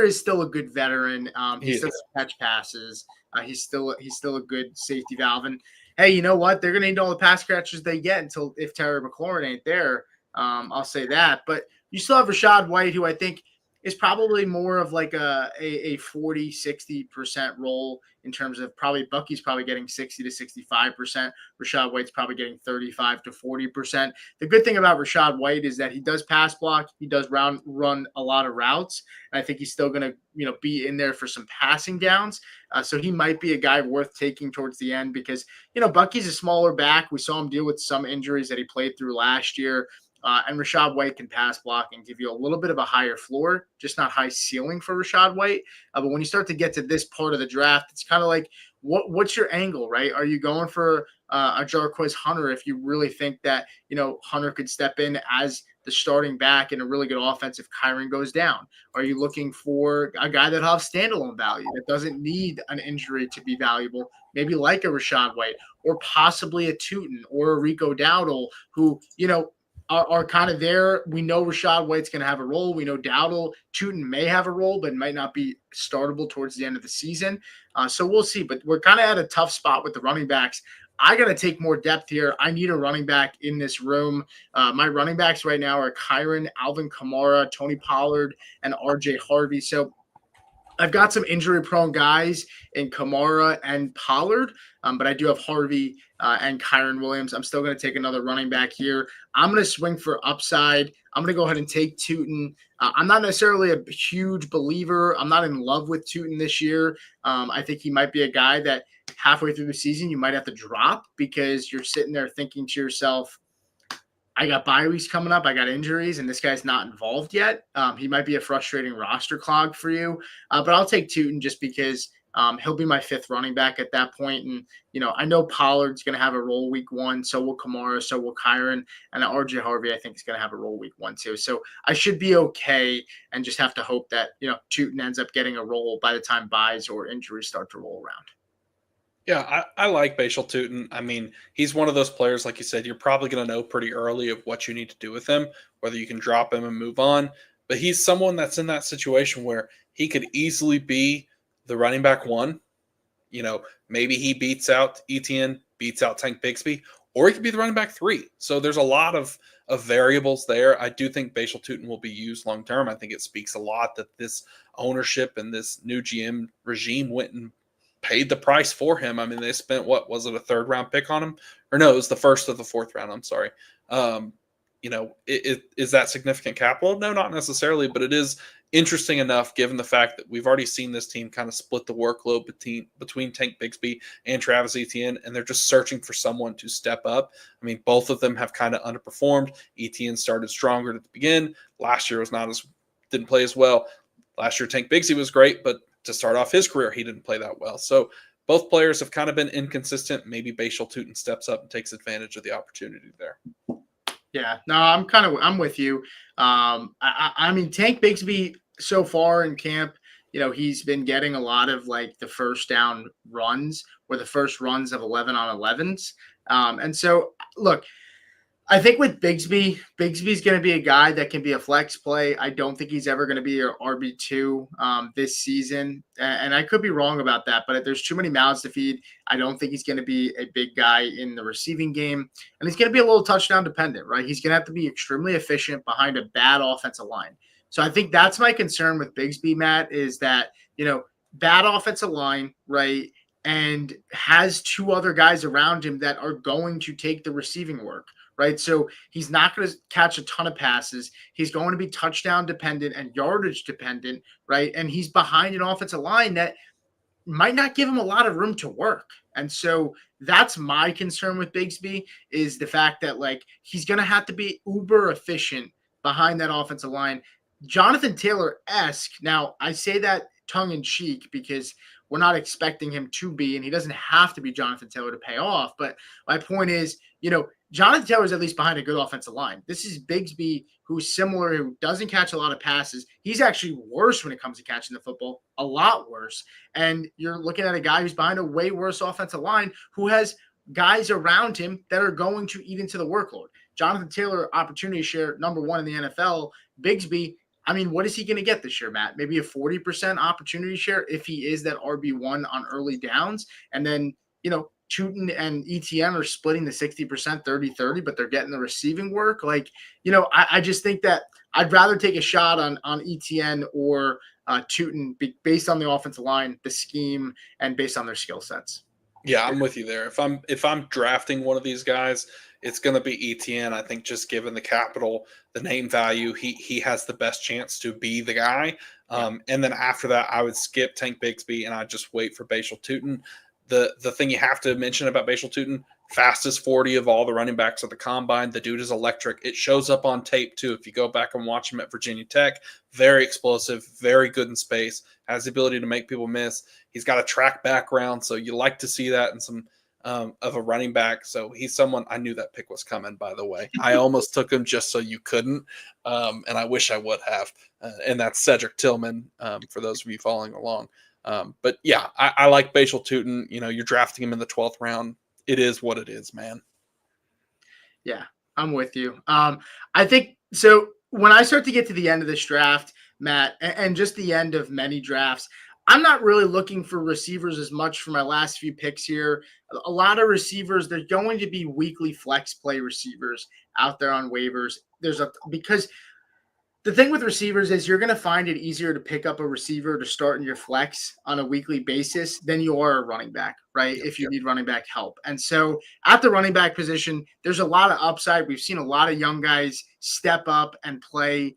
is still a good veteran. He still catch passes. He's still a good safety valve. And hey, you know what? They're going to need all the pass catchers they get if Terry McLaurin ain't there. I'll say that. But you still have Rachaad White, who I think is probably more of like a 40-60% role in terms of probably Bucky's probably getting 60 to 65%. Rachaad White's probably getting 35 to 40%. The good thing about Rachaad White is that he does pass block. He does run a lot of routes. And I think he's still going to, be in there for some passing downs. So he might be a guy worth taking towards the end because, Bucky's a smaller back. We saw him deal with some injuries that he played through last year. And Rachaad White can pass block and give you a little bit of a higher floor, just not high ceiling for Rachaad White. But when you start to get to this part of the draft, it's kind of like what's your angle, right? Are you going for a Jarquez Hunter if you really think that, Hunter could step in as the starting back in a really good offense if Kyron goes down? Are you looking for a guy that has standalone value that doesn't need an injury to be valuable, maybe like a Rashad White or possibly a Tootin or a Rico Dowdle who, are kind of there. We know Rashad White's going to have a role. We know Dowdle, Tootin may have a role, but might not be startable towards the end of the season. So we'll see. But we're kind of at a tough spot with the running backs. I got to take more depth here. I need a running back in this room. My running backs right now are Kyron, Alvin Kamara, Tony Pollard, and RJ Harvey. So I've got some injury-prone guys in Kamara and Pollard, but I do have Harvey and Kyron Williams. I'm still going to take another running back here. I'm going to swing for upside. I'm going to go ahead and take Tootin. I'm not necessarily a huge believer. I'm not in love with Tootin this year. I think he might be a guy that halfway through the season you might have to drop because you're sitting there thinking to yourself, I got bye weeks coming up. I got injuries, and this guy's not involved yet. He might be a frustrating roster clog for you, but I'll take Tootin just because he'll be my fifth running back at that point. And, I know Pollard's going to have a role week 1. So will Kamara, so will Kyron, and RJ Harvey, I think, is going to have a role week 1 too. So I should be okay and just have to hope that, Tootin ends up getting a role by the time buys or injuries start to roll around. Yeah, I like Bashal Tootin. I mean, he's one of those players, like you said, you're probably going to know pretty early of what you need to do with him, whether you can drop him and move on. But he's someone that's in that situation where he could easily be the running back 1. Maybe he beats out Etienne, beats out Tank Bigsby, or he could be the running back 3. So there's a lot of variables there. I do think Bashal Tootin will be used long term. I think it speaks a lot that this ownership and this new GM regime went and paid the price for him. I mean, they spent, what was it, a 3rd round pick on him? Or no, it was the 1st of the 4th round. I'm sorry. Is that significant capital? No, not necessarily, but it is interesting enough given the fact that we've already seen this team kind of split the workload between Tank Bigsby and Travis Etienne, and they're just searching for someone to step up. I mean, both of them have kind of underperformed. Etienne started stronger at the beginning. Last year didn't play as well. Last year, Tank Bigsby was great, but to start off his career, he didn't play that well. So both players have kind of been inconsistent. Maybe Bashal Tootin steps up and takes advantage of the opportunity there. Yeah, no, I'm with you. I mean, Tank Bigsby so far in camp, he's been getting a lot of like the first down runs or the first runs of 11 on 11s. And so look, I think with Bigsby's going to be a guy that can be a flex play. I don't think he's ever going to be your RB2 this season. And I could be wrong about that, but there's too many mouths to feed. I don't think he's going to be a big guy in the receiving game. And he's going to be a little touchdown dependent, right? He's going to have to be extremely efficient behind a bad offensive line. So I think that's my concern with Bigsby, Matt, is that, bad offensive line, right? And has 2 other guys around him that are going to take the receiving work. Right. So he's not going to catch a ton of passes. He's going to be touchdown dependent and yardage dependent. Right. And he's behind an offensive line that might not give him a lot of room to work. And so that's my concern with Bigsby, is the fact that like he's going to have to be uber efficient behind that offensive line. Jonathan Taylor-esque. Now, I say that tongue in cheek because we're not expecting him to be, and he doesn't have to be Jonathan Taylor to pay off. But my point is, Jonathan Taylor is at least behind a good offensive line. This is Bigsby, who's similar, who doesn't catch a lot of passes. He's actually worse when it comes to catching the football, a lot worse. And you're looking at a guy who's behind a way worse offensive line who has guys around him that are going to eat into the workload. Jonathan Taylor, opportunity share, number 1 in the NFL. Bigsby, I mean, what is he going to get this year, Matt? Maybe a 40% opportunity share if he is that RB1 on early downs. And then, Tootin and Etienne are splitting the 60%, 30-30, but they're getting the receiving work. Like, I just think that I'd rather take a shot on Etienne or Tootin based on the offensive line, the scheme, and based on their skill sets. Yeah, I'm with you there. If I'm drafting one of these guys, it's going to be Etienne. I think just given the capital, the name value, he has the best chance to be the guy. And then after that, I would skip Tank Bigsby and I'd just wait for Bashal Tootin. the thing you have to mention about Bashal Tutin, fastest 40 of all the running backs at the combine. The dude is electric. It shows up on tape too. If you go back and watch him at Virginia Tech, very explosive, very good in space, has the ability to make people miss. He's got a track background, so you like to see that in some of a running back. So he's someone, I knew that pick was coming, by the way. I almost took him just so you couldn't, and I wish I would have. And that's Cedric Tillman, for those of you following along. But yeah, I like Bashal Tutin. You know, you're drafting him in the 12th round. It is what it is, man. Yeah, I'm with you. I think so. When I start to get to the end of this draft, Matt, and just the end of many drafts, I'm not really looking for receivers as much for my last few picks here. A lot of receivers, there's going to be weekly flex play receivers out there on waivers. Because the thing with receivers is you're going to find it easier to pick up a receiver to start in your flex on a weekly basis than you are a running back, right? If you need running back help. And so at the running back position, there's a lot of upside. We've seen a lot of young guys step up and play,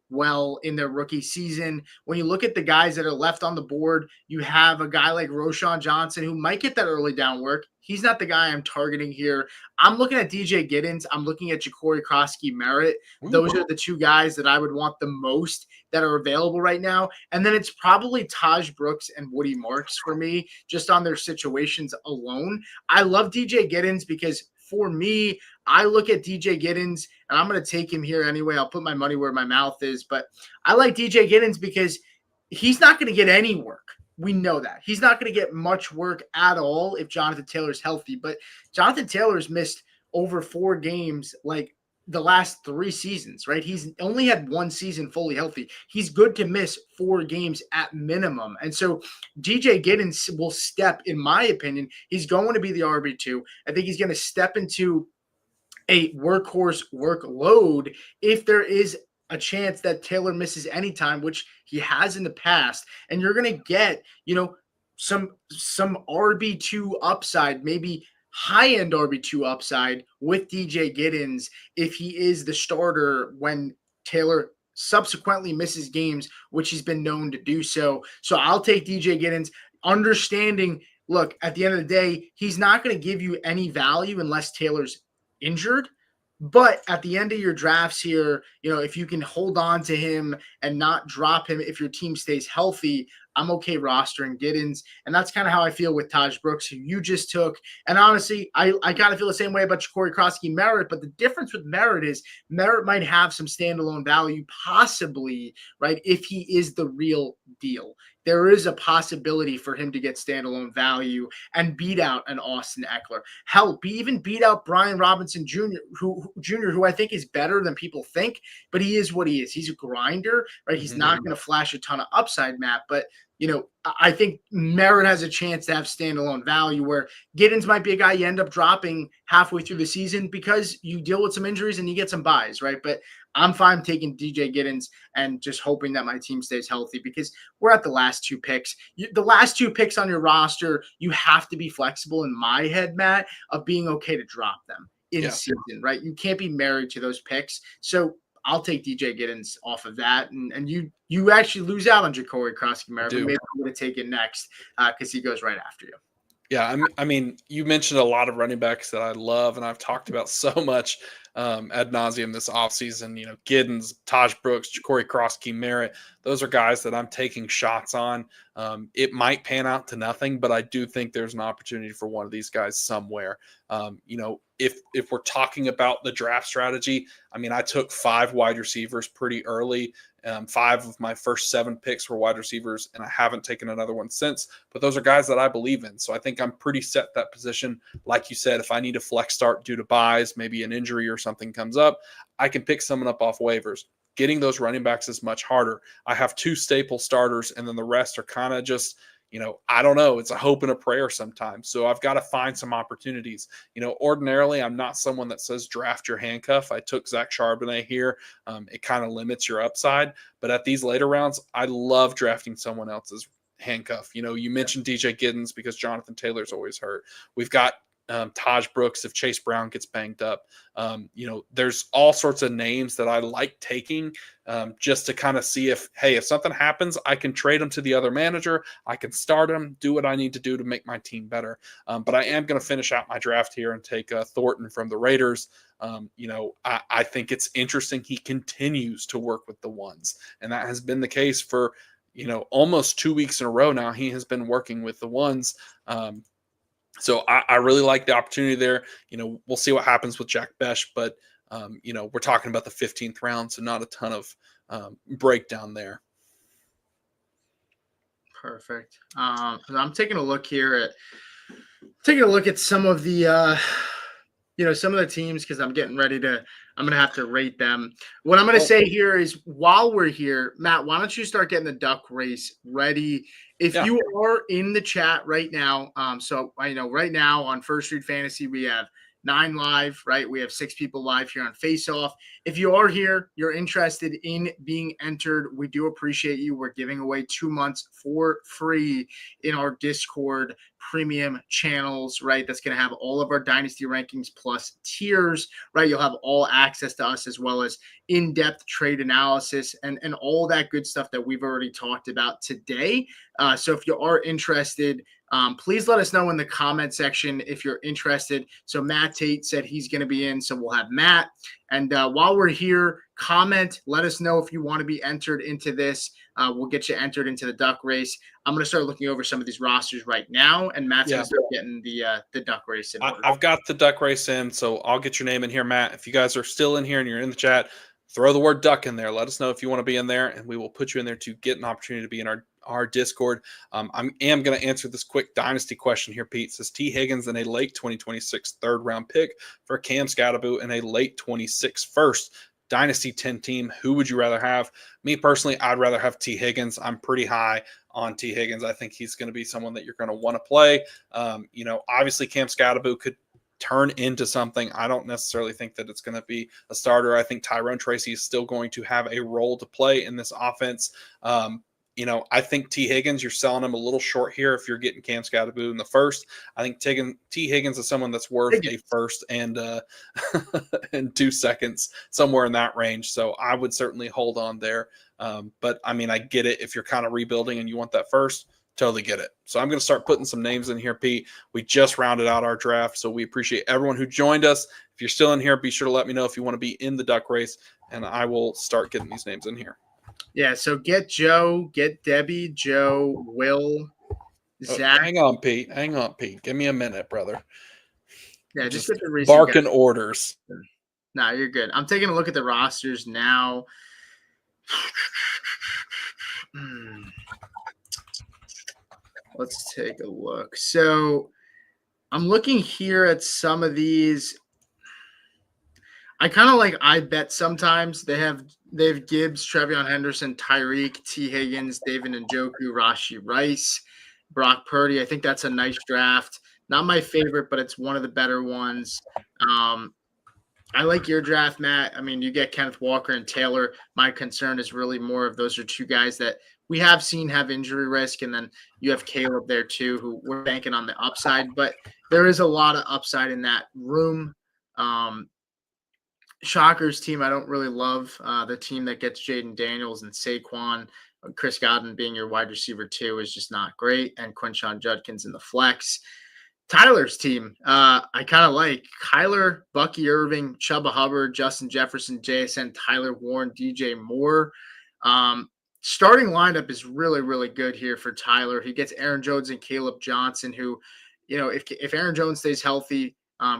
well in their rookie season. When you look at the guys that are left on the board, you have a guy like Roshan Johnson who might get that early down work. He's not the guy I'm targeting here. I'm looking at DJ Giddens. I'm looking at Ja'Cory Krosky-Merritt. Those are the two guys that I would want the most that are available right now. And then it's probably Taj Brooks and Woody Marks for me, just on their situations alone. I love DJ Giddens because for me, I look at DJ Giddens, and I'm going to take him here anyway. I'll put my money where my mouth is. But I like DJ Giddens because he's not going to get any work. We know that. He's not going to get much work at all if Jonathan Taylor's healthy. But Jonathan Taylor's missed over 4 games like the last 3 seasons, right? He's only had 1 season fully healthy. He's good to miss 4 games at minimum. And so DJ Giddens will step, in my opinion, he's going to be the RB2. I think he's going to step into a workhorse workload if there is a chance that Taylor misses any time, which he has in the past. And you're going to get, some RB2 upside, maybe high-end RB2 upside with DJ Giddens if he is the starter when Taylor subsequently misses games, which he's been known to do so. So I'll take DJ Giddens, understanding, look, at the end of the day, he's not going to give you any value unless Taylor's injured. But at the end of your drafts here, if you can hold on to him and not drop him if your team stays healthy, I'm okay rostering Giddens. And that's kind of how I feel with Taj Brooks, who you just took. And honestly, I kind of feel the same way about Ja'Cory Krosky-Merritt. But the difference with Merritt is Merritt might have some standalone value, possibly, right, if he is the real deal. There is a possibility for him to get standalone value and beat out an Austin Eckler. Hell, even beat out Brian Robinson Jr., who I think is better than people think, but he is what he is. He's a grinder, right? He's not going to flash a ton of upside, Matt, but I think Merritt has a chance to have standalone value where Giddens might be a guy you end up dropping halfway through the season because you deal with some injuries and you get some buys, right? But I'm fine taking DJ Giddens and just hoping that my team stays healthy because we're at the last 2 picks. The last 2 picks on your roster, you have to be flexible in my head, Matt, of being okay to drop them in season, right? You can't be married to those picks. So I'll take DJ Giddens off of that. And you actually lose out on Ja'Cory Krosky-Merritt. Maybe I'm going to take it next because he goes right after you. Yeah, I mean, you mentioned a lot of running backs that I love, and I've talked about so much ad nauseum this offseason. Giddens, Taj Brooks, Ja'Cory Krosky-Merritt. Those are guys that I'm taking shots on. It might pan out to nothing, but I do think there's an opportunity for one of these guys somewhere. If we're talking about the draft strategy, I mean, I took 5 wide receivers pretty early. 5 of my first 7 picks were wide receivers, and I haven't taken another one since. But those are guys that I believe in. So I think I'm pretty set that position. Like you said, if I need a flex start due to buys, maybe an injury or something comes up, I can pick someone up off waivers. Getting those running backs is much harder. I have 2 staple starters, and then the rest are kind of just – I don't know. It's a hope and a prayer sometimes. So I've got to find some opportunities. Ordinarily, I'm not someone that says draft your handcuff. I took Zach Charbonnet here. It kind of limits your upside. But at these later rounds, I love drafting someone else's handcuff. You mentioned DJ Giddens because Jonathan Taylor's always hurt. We've got Taj Brooks if Chase Brown gets banged up. There's all sorts of names that I like taking just to kind of see if something happens, I can trade them to the other manager. I can start them, do what I need to do to make my team better. But I am going to finish out my draft here and take Thornton from the Raiders. I think it's interesting. He continues to work with the ones, and that has been the case for, almost 2 weeks in a row now. He has been working with the ones. So I really like the opportunity there. We'll see what happens with Jack Besh, but we're talking about the 15th round, so not a ton of breakdown there. Perfect. I'm taking a look here at some of the some of the teams, because I'm going to have to rate them. What I'm going to say here is, while we're here, Matt, why don't you start getting the duck race ready? If you are in the chat right now, so I know right now on First Read Fantasy, we have 9 live, right? We have 6 people live here on Face Off. If you are here, you're interested in being entered, we do appreciate you. We're giving away 2 months for free in our Discord premium channels, right? That's going to have all of our dynasty rankings plus tiers, right? You'll have all access to us, as well as in-depth trade analysis and all that good stuff that we've already talked about today. So if you are interested, please let us know in the comment section if you're interested. So Matt Tate said he's going to be in, so we'll have Matt. And while we're here, comment, let us know if you want to be entered into this. We'll get you entered into the duck race. I'm going to start looking over some of these rosters right now, and Matt's going to start getting the duck race in order. I've got the duck race in, so I'll get your name in here, Matt. If you guys are still in here and you're in the chat, throw the word duck in there. Let us know if you want to be in there, and we will put you in there to get an opportunity to be in our Discord. I am going to answer this quick dynasty question here, Pete. It says T. Higgins in a late 2026 third-round pick for Cam Scatterbo in a late 26 first. Dynasty 10 team, who would you rather have? Me personally, I'd rather have T. Higgins. I'm pretty high on T. Higgins. I think he's going to be someone that you're going to want to play. Obviously Cam Scatterbo could turn into something. I don't necessarily think that it's going to be a starter. I think Tyrone Tracy is still going to have a role to play in this offense. I think T. Higgins, you're selling him a little short here if you're getting Cam Scatterbo in the first. I think T. Higgins is someone that's worth a first and 2 seconds, somewhere in that range. So I would certainly hold on there. But I get it. If you're kind of rebuilding and you want that first, totally get it. So I'm going to start putting some names in here, Pete. We just rounded out our draft, so we appreciate everyone who joined us. If you're still in here, be sure to let me know if you want to be in the duck race, and I will start getting these names in here. Yeah, so get Joe, get Debbie, Joe, Will, Zach. Hang on, Pete. Give me a minute, brother. Yeah, just get the recent barking orders. Nah, you're good. I'm taking a look at the rosters now. Let's take a look. So I'm looking here at some of these. I kind of like I bet sometimes. They have Gibbs, Trevion Henderson, Tyreek, T. Higgins, David Njoku, Rashee Rice, Brock Purdy. I think that's a nice draft. Not my favorite, but it's one of the better ones. I like your draft, Matt. You get Kenneth Walker and Taylor. My concern is really more of those are 2 guys that we have seen have injury risk, and then you have Caleb there too, who we're banking on the upside. But there is a lot of upside in that room. Shockers team, I don't really love the team that gets Jaden Daniels and Saquon. Chris Godwin being your wide receiver 2 is just not great, and Quinshon Judkins in the flex. Tyler's team, I kind of like Kyler, Bucky Irving, Chuba Hubbard, Justin Jefferson, JSN, Tyler Warren, DJ Moore. Starting lineup is really, really good here for Tyler. He gets Aaron Jones and Caleb Johnson, who, if Aaron Jones stays healthy,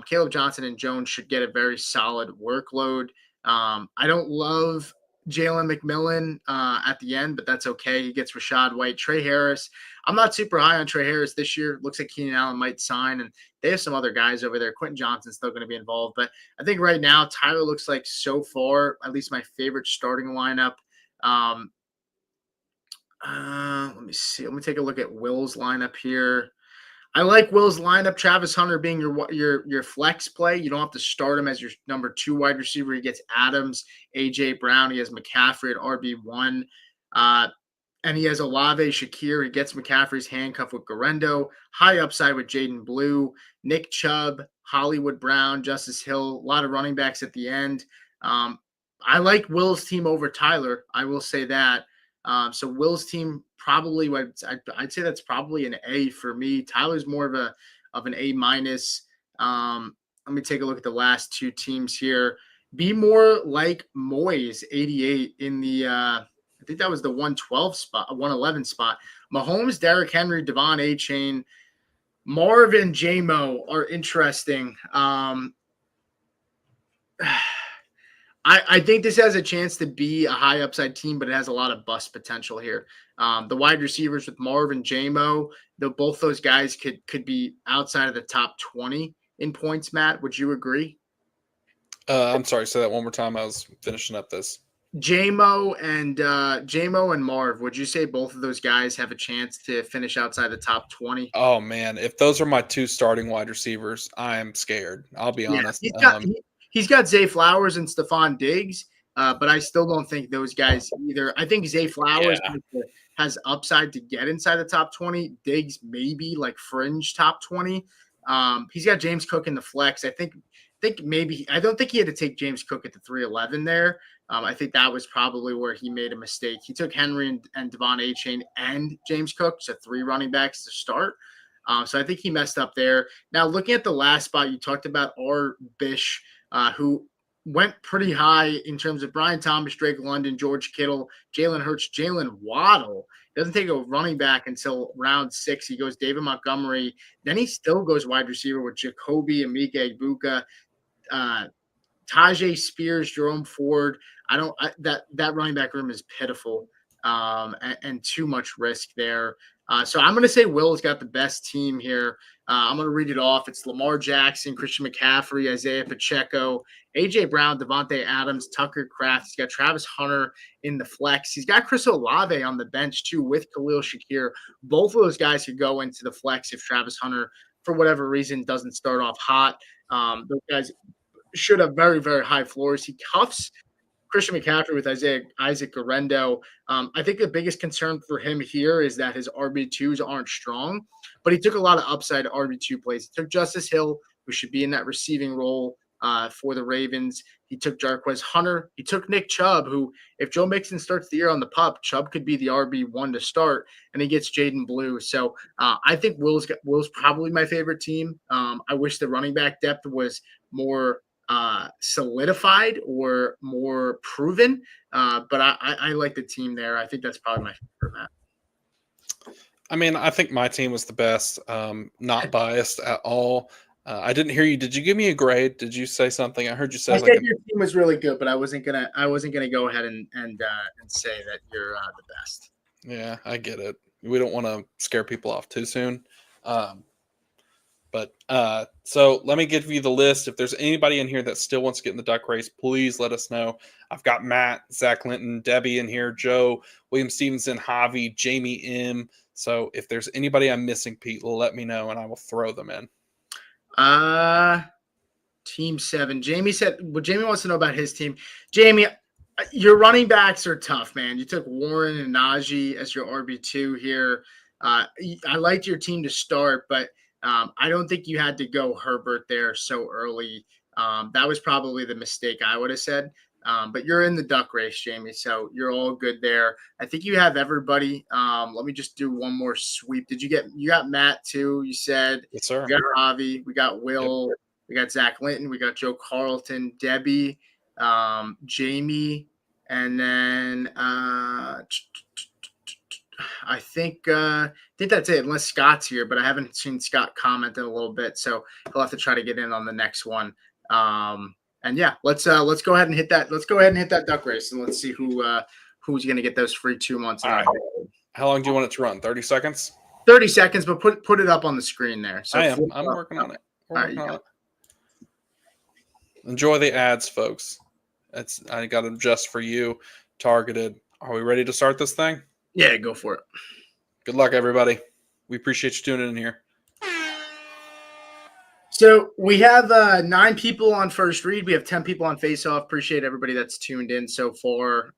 Caleb Johnson and Jones should get a very solid workload. I don't love Jalen McMillan at the end, but that's okay. He gets Rachaad White, Trey Harris. I'm not super high on Trey Harris this year. Looks like Keenan Allen might sign, and they have some other guys over there. Quentin Johnson's still going to be involved, but I think right now Tyler looks like, so far, at least my favorite starting lineup. Let me see. Let me take a look at Will's lineup here. I like Will's lineup. Travis Hunter being your flex play. You don't have to start him as your number 2 wide receiver. He gets Adams, AJ Brown. He has McCaffrey at RB1. And he has Olave, Shakir. He gets McCaffrey's handcuff with Garendo. High upside with Jaden Blue, Nick Chubb, Hollywood Brown, Justice Hill. A lot of running backs at the end. I like Will's team over Tyler. I will say that. So Will's team probably, I'd say that's probably an A for me. Tyler's more of an A minus. Let me take a look at the last two teams here. Be more like Moyes 88 in the I think that was the 112 spot, 111 spot. Mahomes, Derrick Henry, Devon A-Chain, Marvin, J-Mo are interesting. I think this has a chance to be a high upside team, but it has a lot of bust potential here. The wide receivers with Marvin, J-Mo, both those guys could be outside of the top 20 in points. Matt, would you agree? I'm sorry, say that one more time. I was finishing up this. J-Mo and Marv, would you say both of those guys have a chance to finish outside the top 20? Oh man, if those are my two starting wide receivers, I'm scared. I'll be honest. He's got Zay Flowers and Stephon Diggs, but I still don't think those guys either. I think Zay Flowers has upside to get inside the top 20. Diggs maybe like fringe top 20. He's got James Cook in the flex. I don't think he had to take James Cook at the 311 there. I think that was probably where he made a mistake. He took Henry and Devon A-Chain and James Cook, so 3 running backs to start. So I think he messed up there. Now, looking at the last spot, you talked about R. Bish, who went pretty high in terms of Brian Thomas, Drake London, George Kittle, Jalen Hurts, Jalen Waddle. Doesn't take a running back until round 6. He goes David Montgomery. Then he still goes wide receiver with Jacoby, Emeka Egbuka, Tajay Spears, Jerome Ford. That running back room is pitiful, and too much risk there. So I'm going to say Will's got the best team here. I'm going to read it off. It's Lamar Jackson, Christian McCaffrey, Isaiah Pacheco, A.J. Brown, Devontae Adams, Tucker Kraft. He's got Travis Hunter in the flex. He's got Chris Olave on the bench too with Khalil Shakir. Both of those guys could go into the flex if Travis Hunter, for whatever reason, doesn't start off hot. Those guys should have very, very high floors. He cuffs Christian McCaffrey with Isaac Garendo. I think the biggest concern for him here is that his RB2s aren't strong, but he took a lot of upside RB2 plays. He took Justice Hill, who should be in that receiving role for the Ravens. He took Jarquez Hunter. He took Nick Chubb, who, if Joe Mixon starts the year on the pup, Chubb could be the RB1 to start, and he gets Jaden Blue. So I think Will's probably my favorite team. I wish the running back depth was more solidified or more proven, but I like the team there. I think that's probably my favorite, Matt. I mean, I think my team was the best. Not biased at all. I didn't hear you. Did you give me a grade? Did you say something? I heard you say I said your team was really good, but I wasn't gonna go ahead and say that you're the best. Yeah, I get it. We don't want to scare people off too soon. But so let me give you the list. If there's anybody in here that still wants to get in the duck race, please let us know. I've got Matt, Zach Linton, Debbie in here, Joe, William Stevenson, Javi, Jamie M. So if there's anybody I'm missing, Pete, let me know and I will throw them in. Team 7. Jamie said, well, Jamie wants to know about his team. Jamie, your running backs are tough, man. You took Warren and Najee as your RB2 here. I liked your team to start, but I don't think you had to go Herbert there so early. That was probably the mistake I would have said. But you're in the duck race, Jamie, so you're all good there. I think you have everybody. Let me just do one more sweep. You got Matt too, you said? Yes, sir. We got Javi, we got Will, yep. We got Zach Linton, we got Joe Carlton, Debbie, Jamie, and then I think that's it, unless Scott's here, but I haven't seen Scott comment in a little bit, so he'll have to try to get in on the next one. And yeah, let's go ahead and hit that. Let's go ahead and hit that duck race, and let's see who's going to get those free 2 months. All right. How long do you want it to run? 30 seconds? 30 seconds, but put it up on the screen there. So I'm working on it. Enjoy the ads, folks. I got them just for you, targeted. Are we ready to start this thing? Yeah, go for it. Good luck, everybody. We appreciate you tuning in here. So we have 9 people on First Read. We have 10 people on Face Off. Appreciate everybody that's tuned in so far.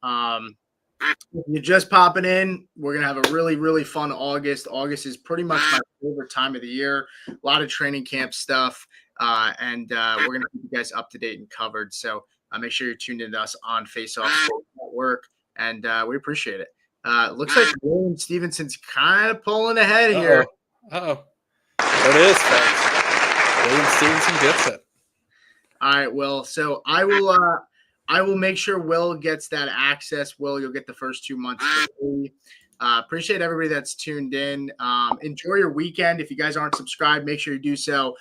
If you're just popping in, we're going to have a really, really fun August. August is pretty much my favorite time of the year. A lot of training camp stuff, and we're going to keep you guys up to date and covered. So make sure you're tuned in to us on Face Off Sports Network, and we appreciate it. Looks like William Stevenson's kind of pulling ahead here. Uh-oh. There it is, folks. William Stevenson gets it. All right, Will. So I will make sure Will gets that access. Will, you'll get the first 2 months for free. Appreciate everybody that's tuned in. Enjoy your weekend. If you guys aren't subscribed, make sure you do so.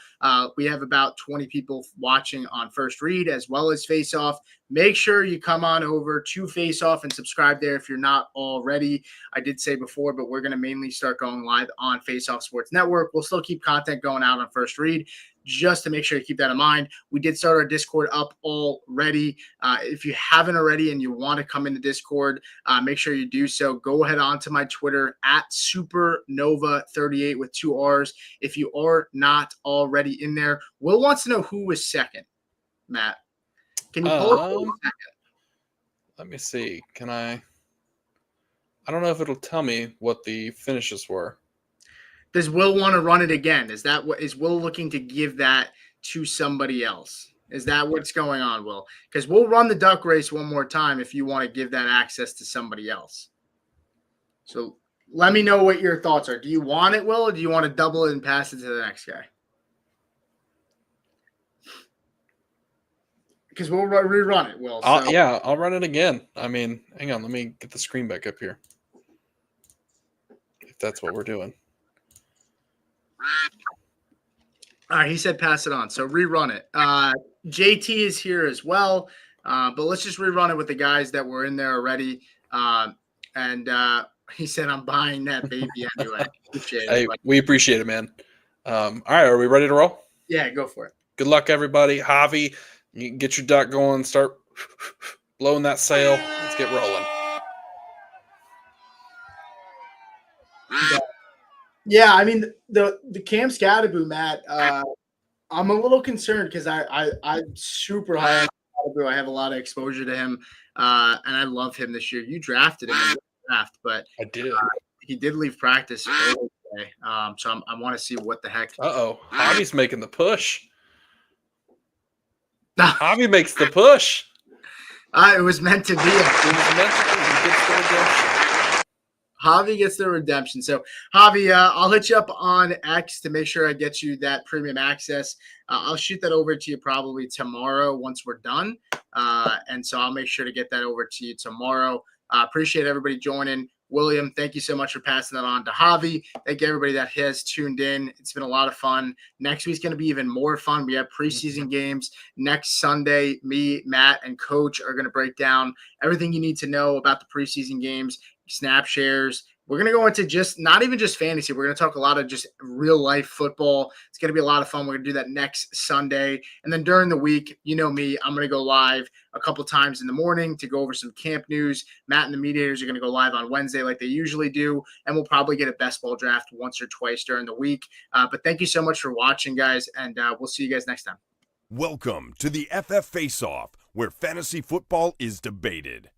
We have about 20 people watching on First Read as well as Face Off. Make sure you come on over to Face Off and subscribe there if you're not already. I did say before, but we're going to mainly start going live on Face Off Sports Network. We'll still keep content going out on First Read. Just to make sure you keep that in mind, we did start our Discord up already. If you haven't already and you want to come into Discord, make sure you do so. Go ahead onto my Twitter at Supernova38 with 2 R's. If you are not already in there, Will wants to know who was second. Matt, can you pull up second? Let me see. Can I don't know if it'll tell me what the finishes were. Does Will want to run it again? Is Will looking to give that to somebody else? Is that what's going on, Will? Because we'll run the duck race one more time if you want to give that access to somebody else. So let me know what your thoughts are. Do you want it, Will, or do you want to double it and pass it to the next guy? Because we'll rerun it, Will. So. Yeah, I'll run it again. I mean, hang on. Let me get the screen back up here. If that's what we're doing. All right, he said pass it on. So rerun it. JT is here as well, but let's just rerun it with the guys that were in there already. And he said, I'm buying that baby anyway. Hey, we appreciate it, man. All right, are we ready to roll? Yeah, go for it. Good luck, everybody. Javi, you can get your duck going. Start blowing that sail. Let's get rolling. Yeah, I mean the Cam Scadaboo, Matt. I'm a little concerned because I'm super high on Scadaboo. I have a lot of exposure to him, and I love him this year. You drafted him in the draft, but I did. He did leave practice early today, so I want to see what the heck. Javi's making the push. Javi makes the push. It was meant to be. Javi gets the redemption. So, Javi, I'll hit you up on X to make sure I get you that premium access. I'll shoot that over to you probably tomorrow once we're done. And so I'll make sure to get that over to you tomorrow. Appreciate everybody joining. William, thank you so much for passing that on to Javi. Thank you, everybody that has tuned in. It's been a lot of fun. Next week's going to be even more fun. We have preseason games. Next Sunday, me, Matt, and Coach are going to break down everything you need to know about the preseason games, snap shares. We're going to go into just not even just fantasy. We're going to talk a lot of just real life football. It's going to be a lot of fun. We're going to do that next Sunday. And then during the week, you know me, I'm going to go live a couple times in the morning to go over some camp news. Matt and the mediators are going to go live on Wednesday like they usually do. And we'll probably get a best ball draft once or twice during the week. But thank you so much for watching, guys. And we'll see you guys next time. Welcome to the FF Face Off, where fantasy football is debated.